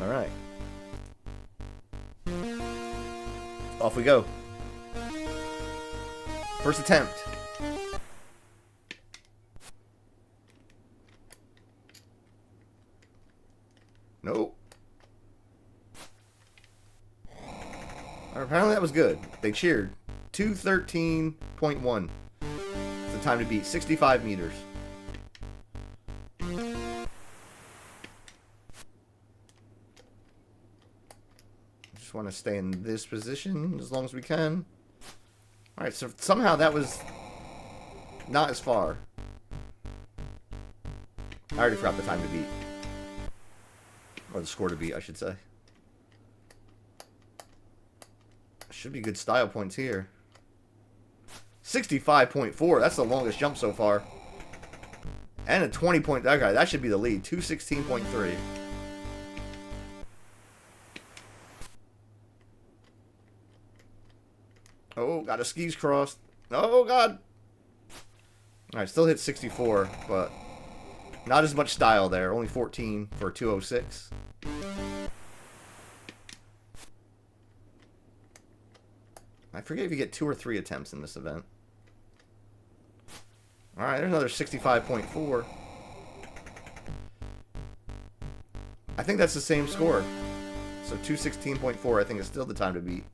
Speaker 1: Alright. Off we go. First attempt. Nope. Apparently that was good. They cheered. 213.1. It's the time to beat. 65 meters. Just want to stay in this position as long as we can. Alright, so somehow that was not as far. I already forgot the time to beat. Or the score to beat, I should say. Should be good style points here. 65.4. That's the longest jump so far. And a 20 point. Okay, that should be the lead. 216.3. Oh, got a skis crossed. Oh, God. Alright, still hit 64, but not as much style there. Only 14 for 206. I forget if you get 2 or 3 attempts in this event. Alright, there's another 65.4. I think that's the same score. So 216.4, I think, is still the time to beat.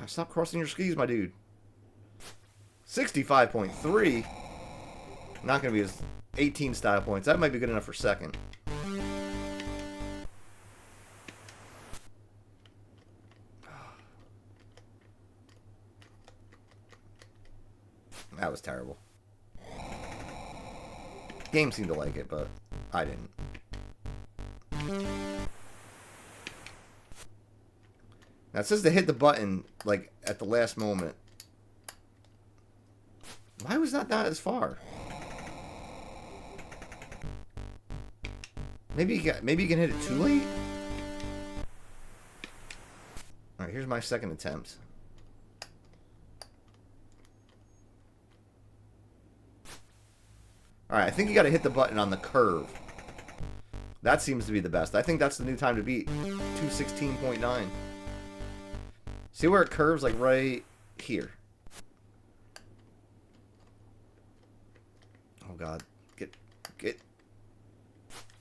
Speaker 1: Stop crossing your skis, my dude. 65.3. Not going to be as 18 style points. That might be good enough for second. That was terrible. Game seemed to like it, but I didn't. Now it says to hit the button like at the last moment. Why was that not as far? Maybe you can hit it too late. All right, here's my second attempt. All right, I think you got to hit the button on the curve. That seems to be the best. I think that's the new time to beat. 216.9. See where it curves, like right here. Oh God, get.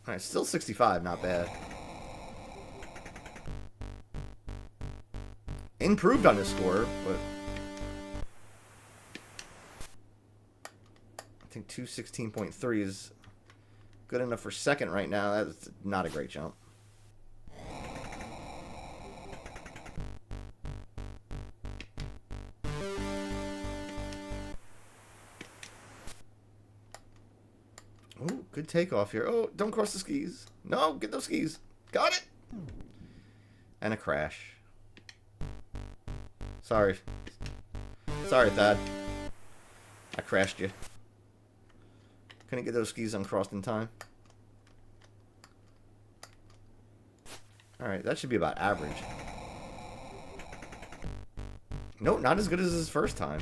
Speaker 1: All right, still 65, not bad. Improved on this score, but I think 216.3 is good enough for second right now. That's not a great jump. Oh, good takeoff here. Oh, don't cross the skis. No, get those skis. Got it. And a crash. Sorry. Sorry, Thad. I crashed you. Couldn't get those skis uncrossed in time. Alright, that should be about average. Nope, not as good as his first time.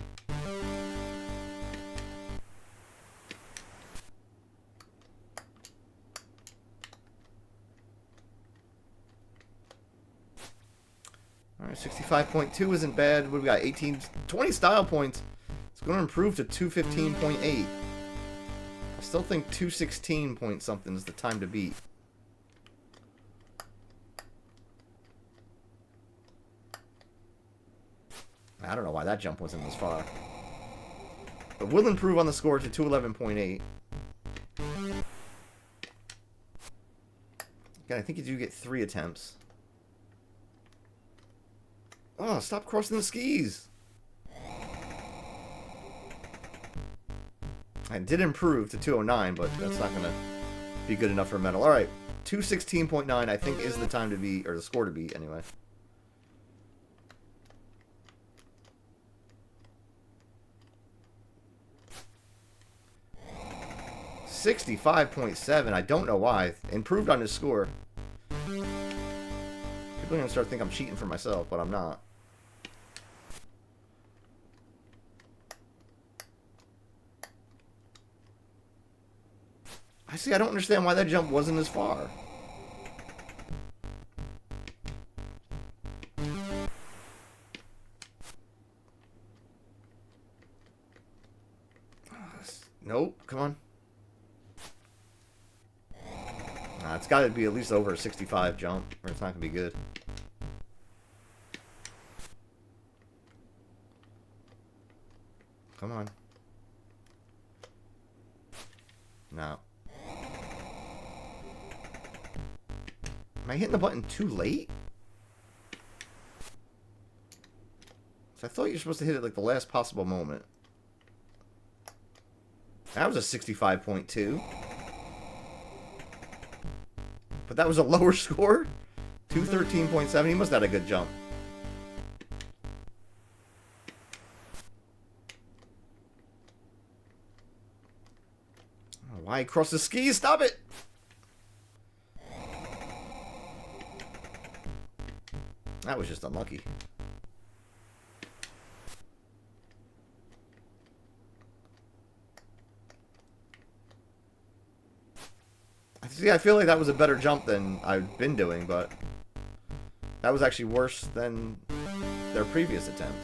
Speaker 1: Alright, 65.2 isn't bad. What do we got? 20 style points. It's going to improve to 215.8. I still think 216 point something is the time to beat. I don't know why that jump wasn't as far. But will improve on the score to 211.8. Again, I think you do get 3 attempts. Oh, stop crossing the skis. I did improve to 209, but that's not going to be good enough for a medal. All right, 216.9 I think is the time to beat, or the score to beat anyway. $65.7. I don't know why. Improved on his score. People are going to start thinking I'm cheating for myself, but I'm not. I don't understand why that jump wasn't as far. Nope, come on. Nah, it's got to be at least over a 65 jump, or it's not going to be good. Come on. No. Am I hitting the button too late? So I thought you were supposed to hit it like the last possible moment. That was a 65.2. But that was a lower score? 213.7. He must have had a good jump. Oh, why cross the skis? Stop it! That was just unlucky. See, I feel like that was a better jump than I've been doing, but that was actually worse than their previous attempt.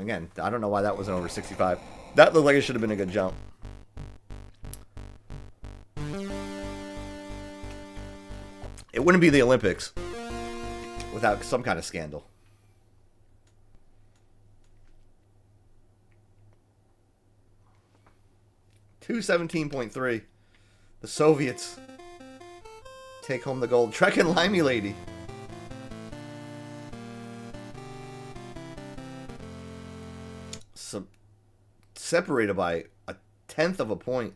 Speaker 1: Again, I don't know why that wasn't over 65. That looked like it should have been a good jump. It wouldn't be the Olympics without some kind of scandal. $217.3. The Soviets take home the gold. Trek and Limey Lady. Separated by a 1/10 of a point.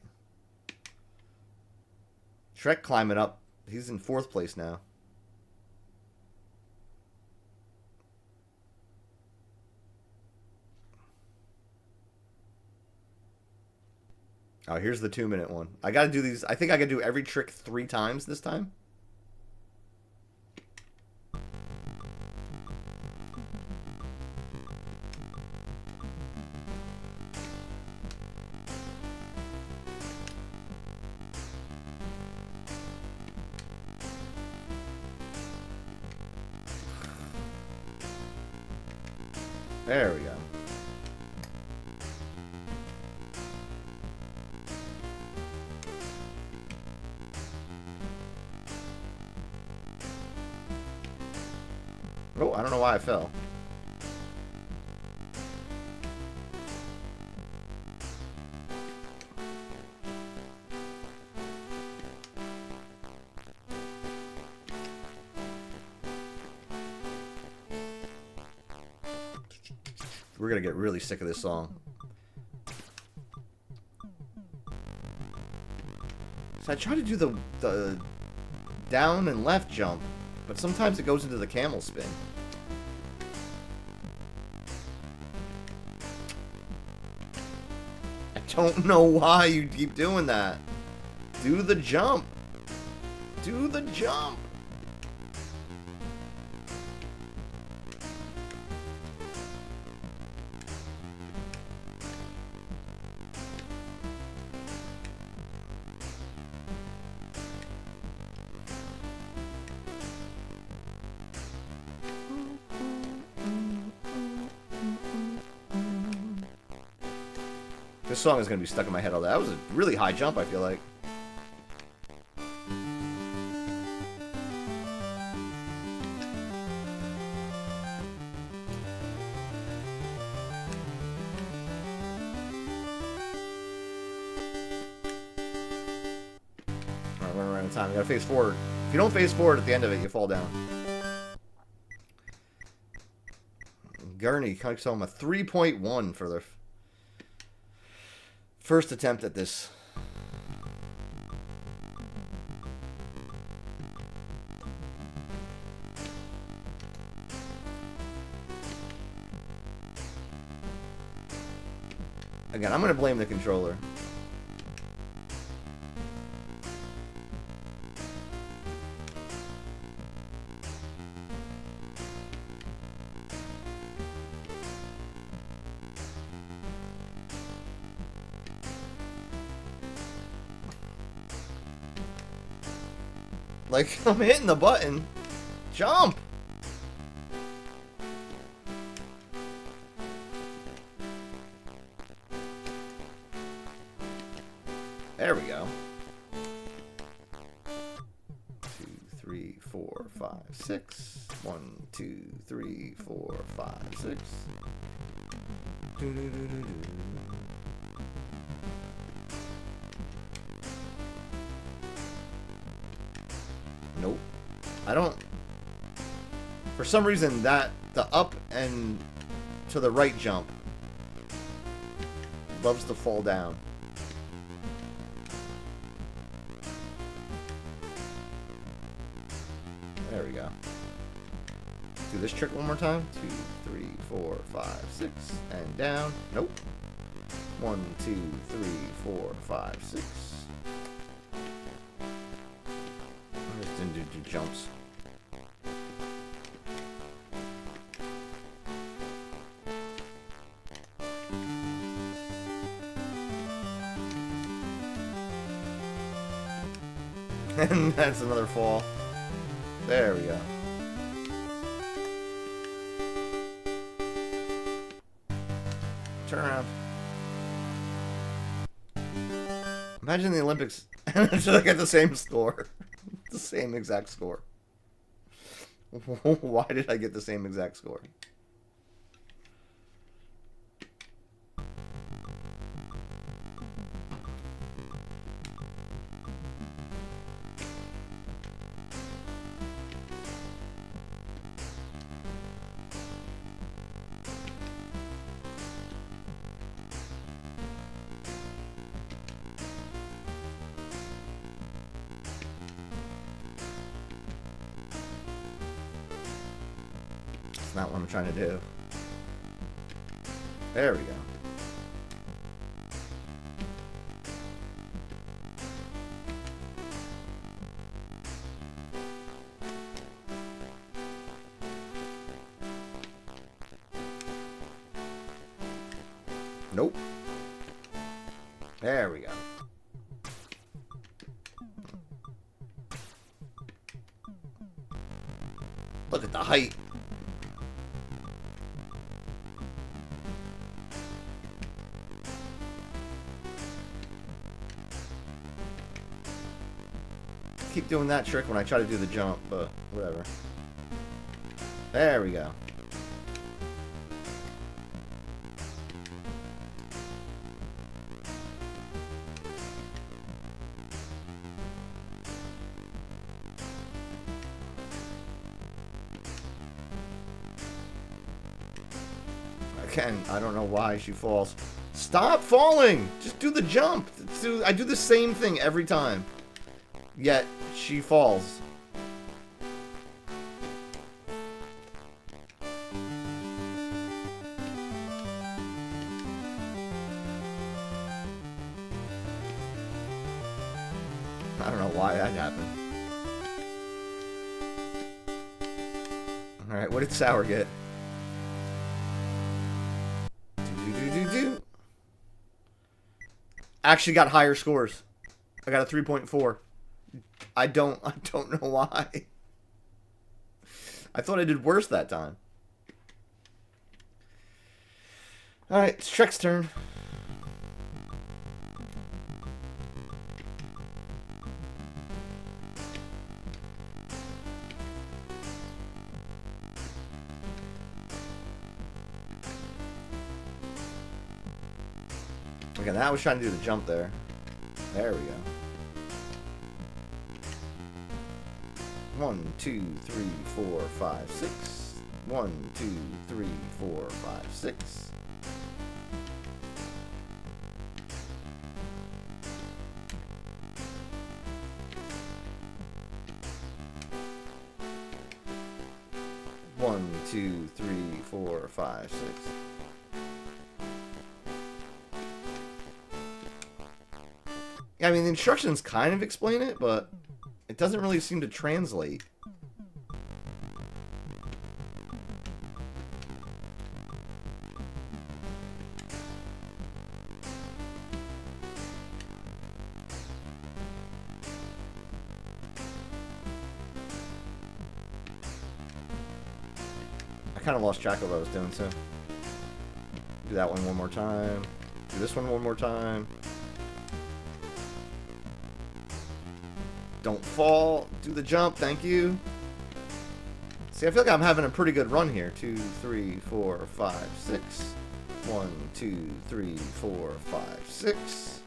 Speaker 1: Trek climbing up. He's in 4th place now. Oh, here's the 2-minute one. I gotta do these. I think I gotta do every trick 3 times this time. There we go. Oh, I don't know why I fell. We're gonna get really sick of this song. So I try to do the down and left jump, but sometimes it goes into the camel spin. I don't know why you keep doing that. Do the jump. Do the jump. This song is going to be stuck in my head all day. That was a really high jump, I feel like. Alright, we're running out of time. You gotta face forward. If you don't face forward at the end of it, you fall down. Gurney comes home a 3.1 for their first attempt at this. Again, I'm going to blame the controller. Like, I'm hitting the button. Jump! There we go. 2, 3, 4, 5, 6. 1, 2, 3, 4, 5, 6. Do, do, do, do, do. Nope. I don't... For some reason, the up and to the right jump loves to fall down. There we go. Do this trick one more time. 2, 3, 4, 5, 6. And down. Nope. 1, 2, 3, 4, 5, 6. Didn't do jumps. And that's another fall. There we go. turn around. Imagine the Olympics and I get the same score. The same exact score. Why did I get the same exact score? Not what I'm trying to do. There we go. Nope. There we go. Look at the height. Keep doing that trick when I try to do the jump, but whatever. There we go. Again, I don't know why she falls. Stop falling! Just do the jump! I do the same thing every time. Yet, she falls. I don't know why that happened. Alright, what did Sour get? Actually got higher scores. I got a 3.4. I don't know why. I thought I did worse that time. Alright, it's Trek's turn. Okay, now I was trying to do the jump there. There we go. 1, 2, 3, 4, 5, 6. 1, 2, 3, 4, 5, 6. One, two, three, 4, 5, 6. Yeah, I mean, the instructions kind of explain it, but it doesn't really seem to translate. I kind of lost track of what I was doing, so do that one more time. Do this one more time. Don't fall. Do the jump. Thank you. See, I feel like I'm having a pretty good run here. 2, 3, 4, 5, 6. 1, 2, 3, 4, 5, 6.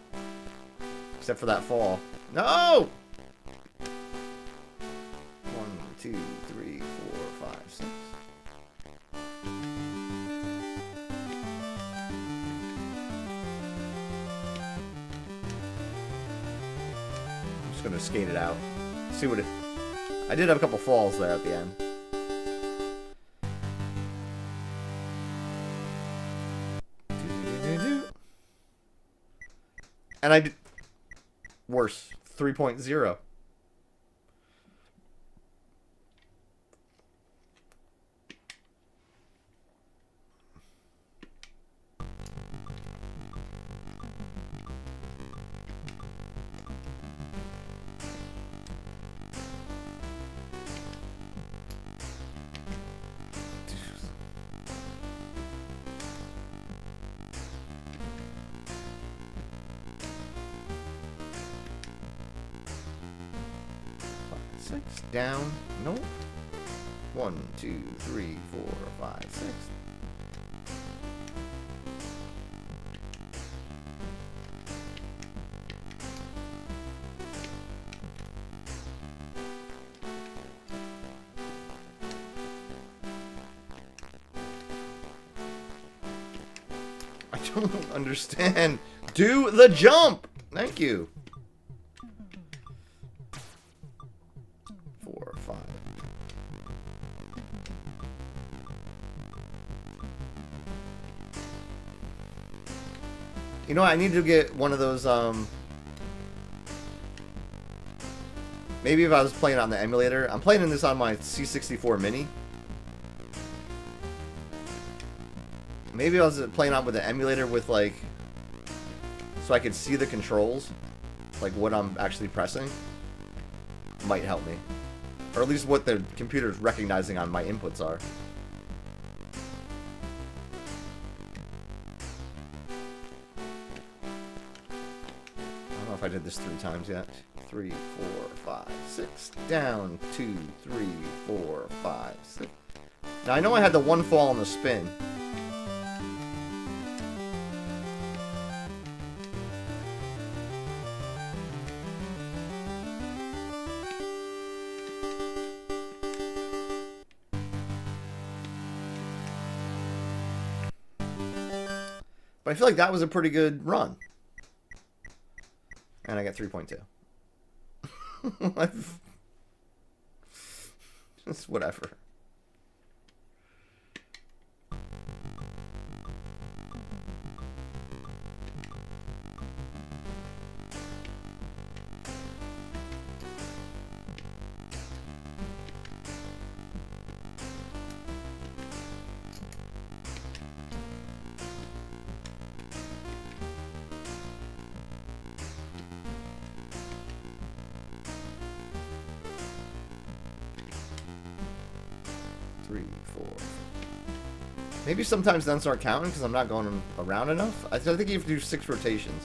Speaker 1: Except for that fall. No! 1, 2, 3, 4, 5, 6. Gonna skate it out. See what it. I did have a couple falls there at the end. And I did worse. 3.0. 6. Down. Nope. 1, 2, 3, 4, 5, 6. I don't understand. Do the jump! Thank you. 4, 5. You know what? I need to get one of those, maybe if I was playing on the emulator. I'm playing this on my C64 Mini. Maybe I was playing on with the emulator with, like, so I could see the controls, like what I'm actually pressing. Might help me. Or at least what the computer's recognizing on my inputs are. I don't know if I did this 3 times yet. 3, 4, 5, 6. Down. 2, 3, 4, 5, 6. Now I know I had the one fall on the spin. But I feel like that was a pretty good run. And I got 3.2. Just whatever. Maybe sometimes then start counting because I'm not going around enough. I think you have to do 6 rotations.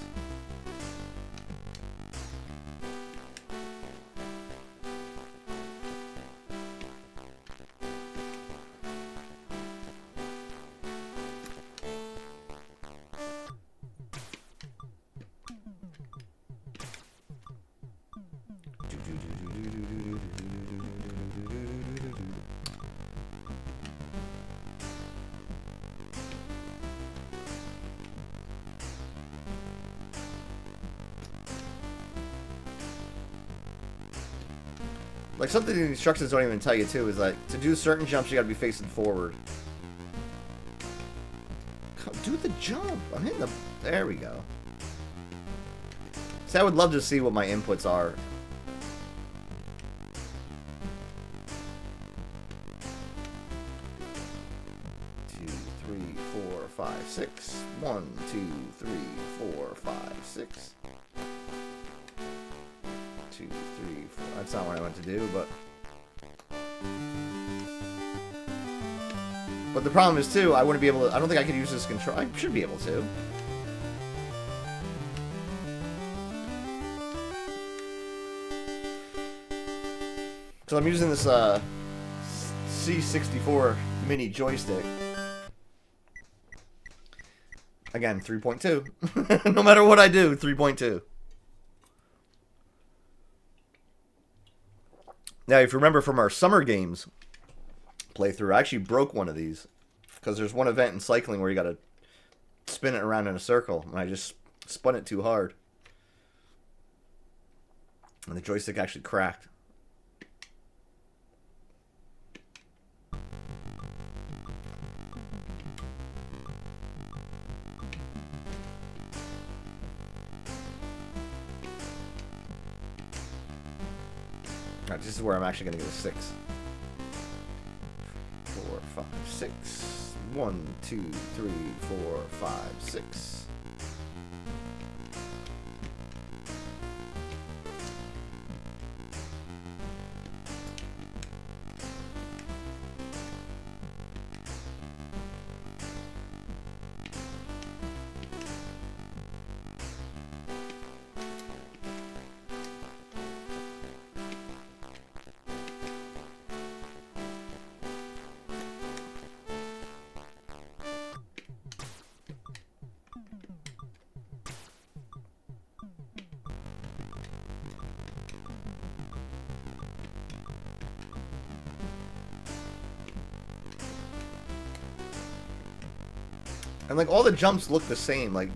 Speaker 1: Like, something the instructions don't even tell you, too, is, like, to do certain jumps, you gotta be facing forward. Do the jump! I'm hitting the... There we go. See, I would love to see what my inputs are. Two, 3, 4, 5, 6. 1, 2, 3, 4, 5, 6. 2, 3, 4. That's not what I meant to do, but... But the problem is, too, I wouldn't be able to... I don't think I could use this control... I should be able to. So I'm using this, C64 mini joystick. Again, 3.2. No matter what I do, 3.2. Now, if you remember from our Summer Games playthrough, I actually broke one of these. Because there's one event in cycling where you gotta spin it around in a circle. And I just spun it too hard. And the joystick actually cracked. Alright, this is where I'm actually going to get a 6. 4, 5, 6. 1, 2, 3, 4, 5, 6. And like all the jumps look the same. Like,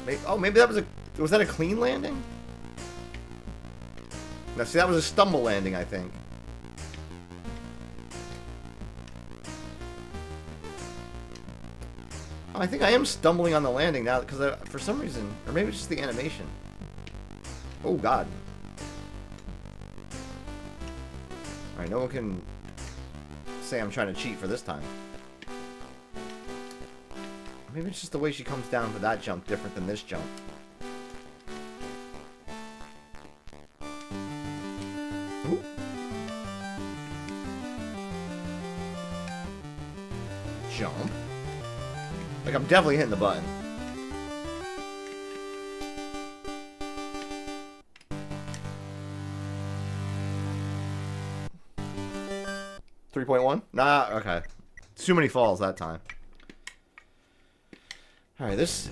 Speaker 1: maybe that was that a clean landing? No, see, that was a stumble landing, I think. Oh, I think I am stumbling on the landing now because for some reason, or maybe it's just the animation. Oh God! All right, no one can say I'm trying to cheat for this time. Maybe it's just the way she comes down for that jump different than this jump. Ooh. Jump. Like, I'm definitely hitting the button. .1? Nah, okay. Too many falls that time. Alright, this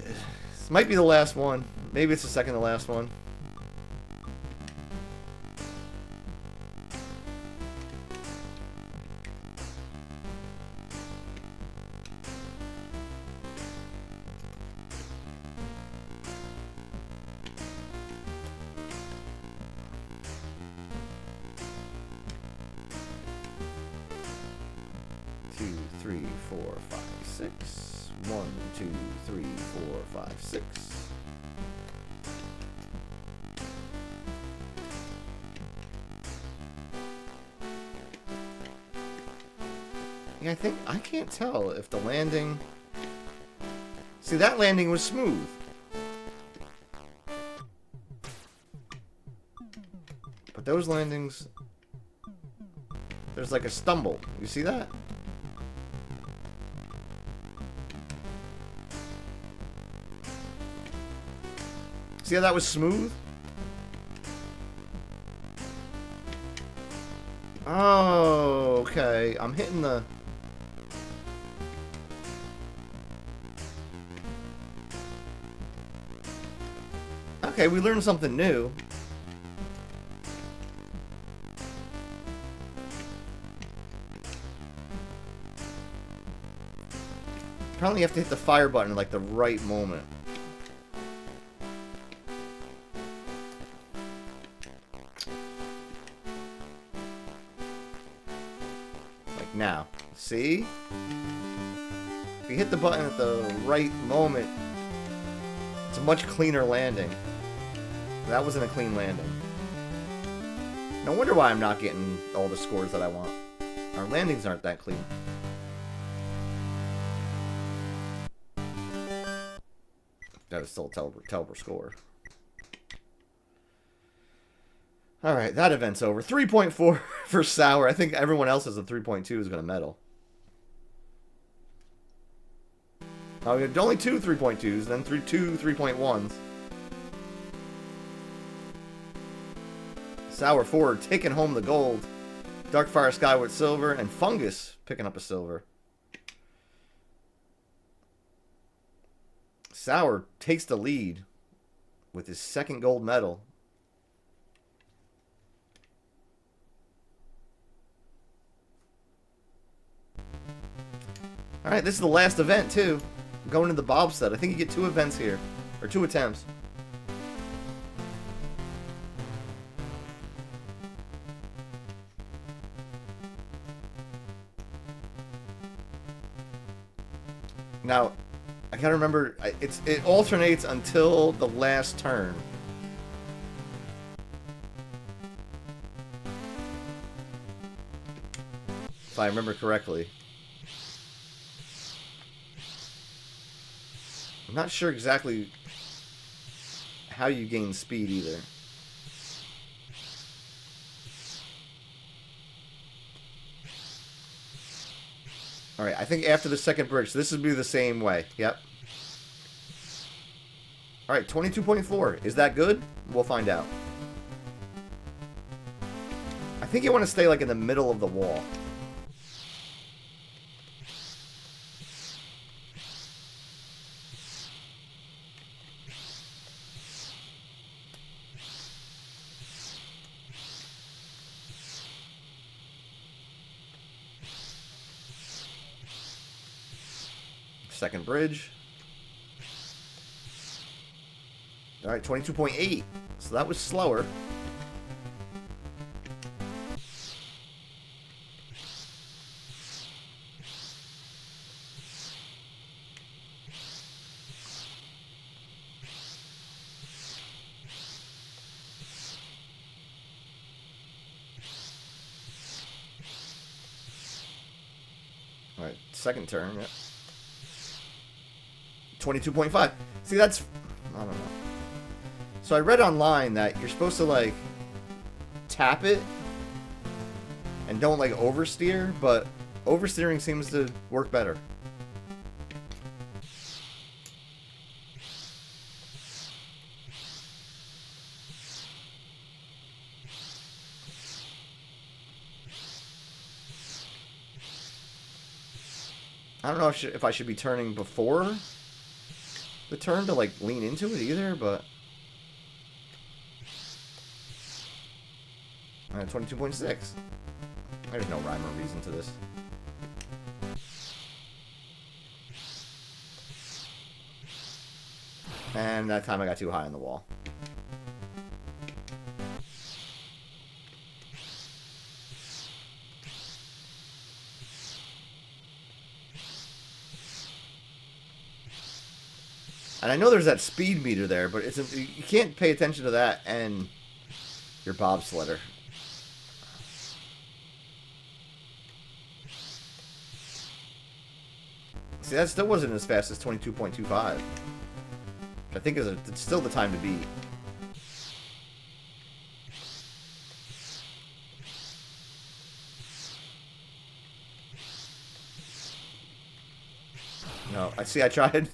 Speaker 1: might be the last one. Maybe it's the second to last one. Yeah, I can't tell if the landing... See, that landing was smooth. But those landings... There's like a stumble. You see that? See how that was smooth? Oh, okay. I'm hitting the... Okay, we learned something new. Apparently you have to hit the fire button at like the right moment. Like now. See? If you hit the button at the right moment, it's a much cleaner landing. That wasn't a clean landing. No wonder why I'm not getting all the scores that I want. Our landings aren't that clean. That is still a terrible score. Alright, that event's over. 3.4 for Sour. I think everyone else has a 3.2 is going to medal. Oh, we had only 2 3.2s, then 2 3.1s. Sour 4 taking home the gold. Darkfire Sky with silver, and Fungus picking up a silver. Sour takes the lead with his second gold medal. Alright, this is the last event too. I'm going to the bobsled. I think you get 2 events here. Or 2 attempts. Now, I gotta remember, it alternates until the last turn. If I remember correctly. I'm not sure exactly how you gain speed either. Alright, I think after the second bridge, this would be the same way. Yep. Alright, 22.4. Is that good? We'll find out. I think you want to stay like in the middle of the wall. Second bridge. Alright, 22.8. So that was slower. Alright, second turn, yeah. 22.5. See, that's... I don't know. So I read online that you're supposed to, like, tap it and don't, like, oversteer, but oversteering seems to work better. I don't know if I should be turning before the turn to, like, lean into it either, but... 22.6. There's no rhyme or reason to this. And that time I got too high on the wall. And I know there's that speed meter there, but you can't pay attention to that and your bobsledder. See, that still wasn't as fast as 22.25. I think it's still the time to beat. No, I see. I tried.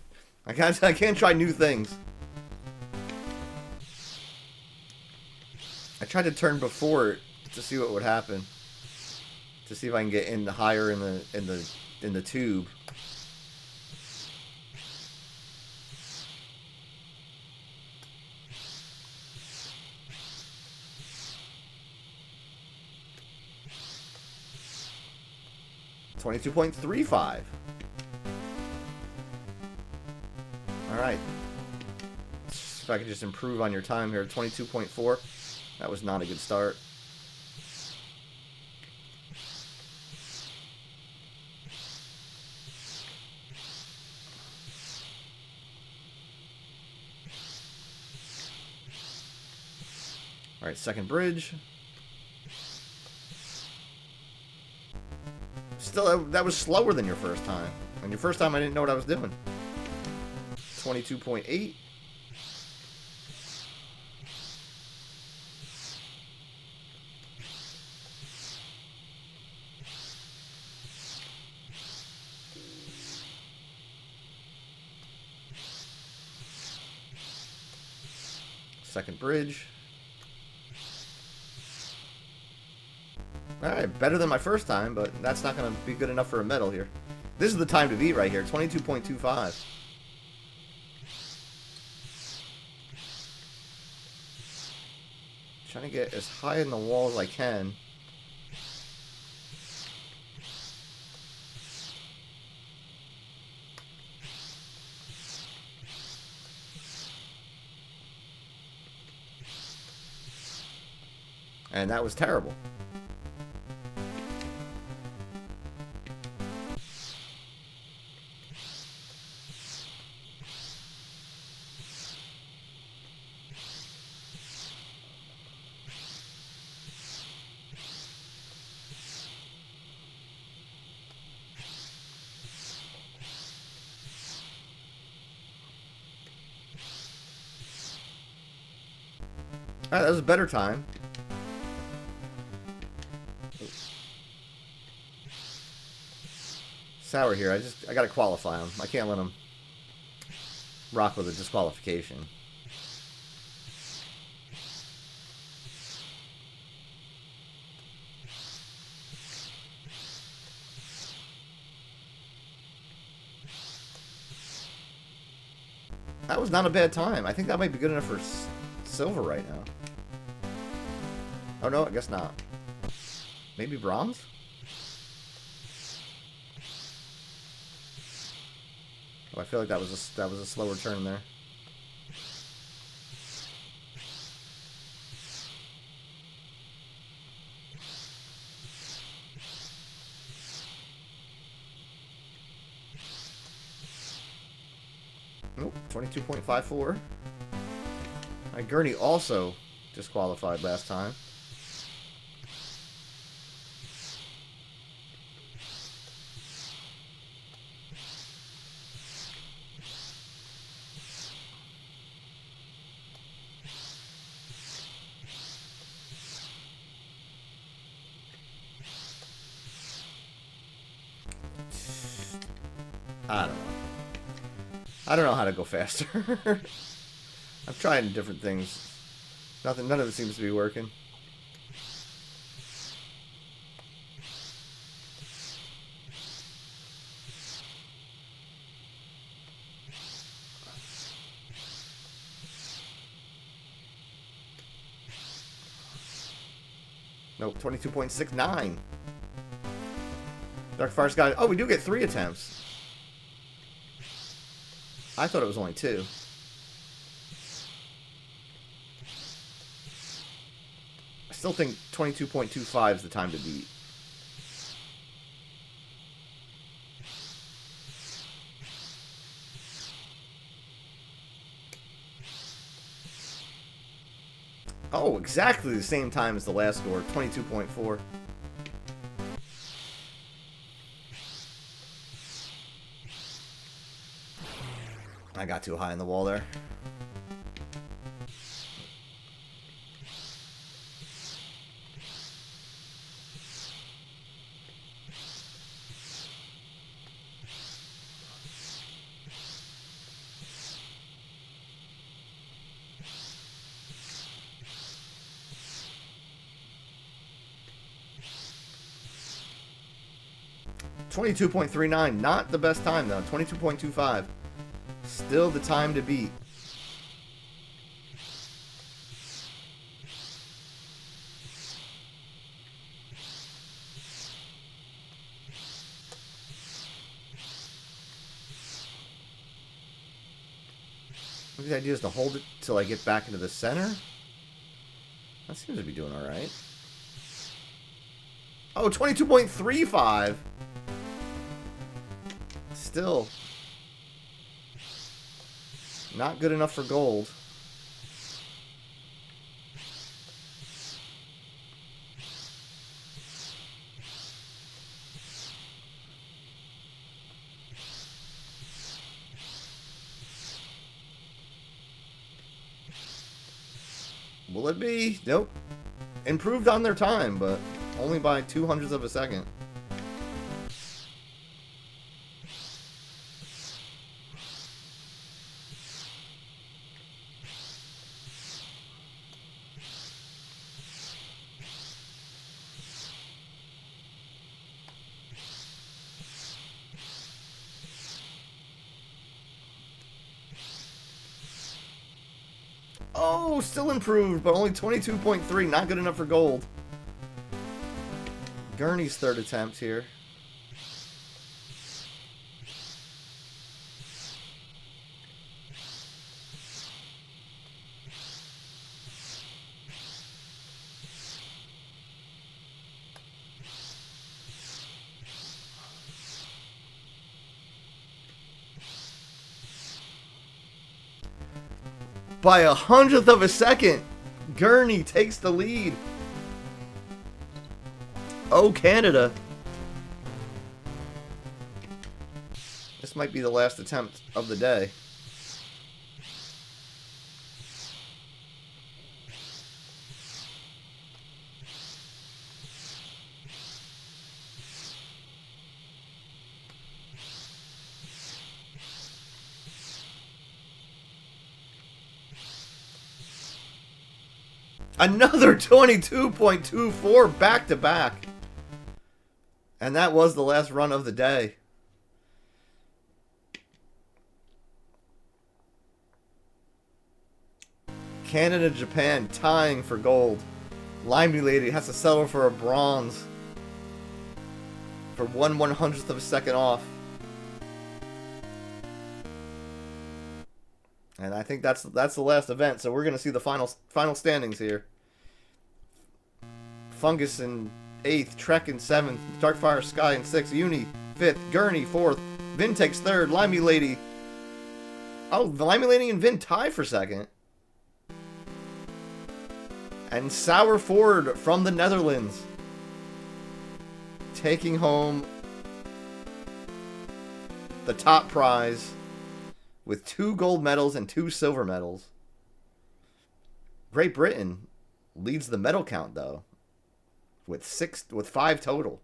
Speaker 1: I can't try new things. I tried to turn before it to see what would happen. To see if I can get in higher in the tube. $22.35. Alright. If I could just improve on your time here. 22.4. That was not a good start. Alright, second bridge. Still, that was slower than your first time. And your first time I didn't know what I was doing. 22.8. Second bridge. Alright, better than my first time, but that's not going to be good enough for a medal here. This is the time to beat right here, 22.25. Trying to get as high in the wall as I can. And that was terrible. Alright, that was a better time. Sour here. I gotta qualify him. I can't let him rock with a disqualification. That was not a bad time. I think that might be good enough for silver right now. Oh no, I guess not. Maybe bronze? Oh, I feel like that was a slower turn there. Nope, 22.54. Gurney also disqualified last time. I don't know. I don't know how to go faster. I'm trying different things. None of it seems to be working. Nope, 22.69. Dark Fire's got it. Oh, we do get 3 attempts. I thought it was only 2. I still think 22.25 is the time to beat. Oh, exactly the same time as the last score, 22.4. I got too high in the wall there. .39, not the best time though. 22.25, still the time to beat. The idea is to hold it till I get back into the center. That seems to be doing all right. Oh, 22.35. Still not good enough for gold. Will it be? Nope. Improved on their time, but only by 0.02 of a second. Oh, still improved, but only 22.3. Not good enough for gold. Gurney's third attempt here. By 1/100th of a second, Gurney takes the lead. Oh, Canada. This might be the last attempt of the day. Another 22.24 back-to-back. And that was the last run of the day. Canada, Japan tying for gold. Limey Lady has to settle for a bronze. For 1/100th of a second off. And I think that's the last event, so we're gonna see the final standings here. Fungus in 8th, Trek in 7th, Darkfire Sky in 6th, Uni 5th, Gurney 4th, Vin takes 3rd, Limey Lady. Oh, the Limey Lady and Vin tie for 2nd. And Sour Ford from the Netherlands taking home the top prize with 2 gold medals and 2 silver medals. Great Britain leads the medal count though, with 5 total.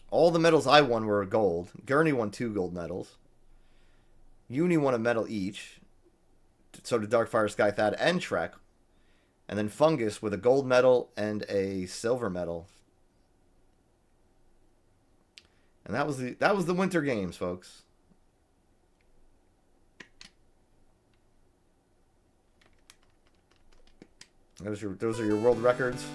Speaker 1: All the medals I won were gold. Gurney won 2 gold medals. Uni won a medal each. So did Darkfire, Sky, Thad, and Trek. And then Fungus with a gold medal and a silver medal. And that was the Winter Games, folks. Those are your world records.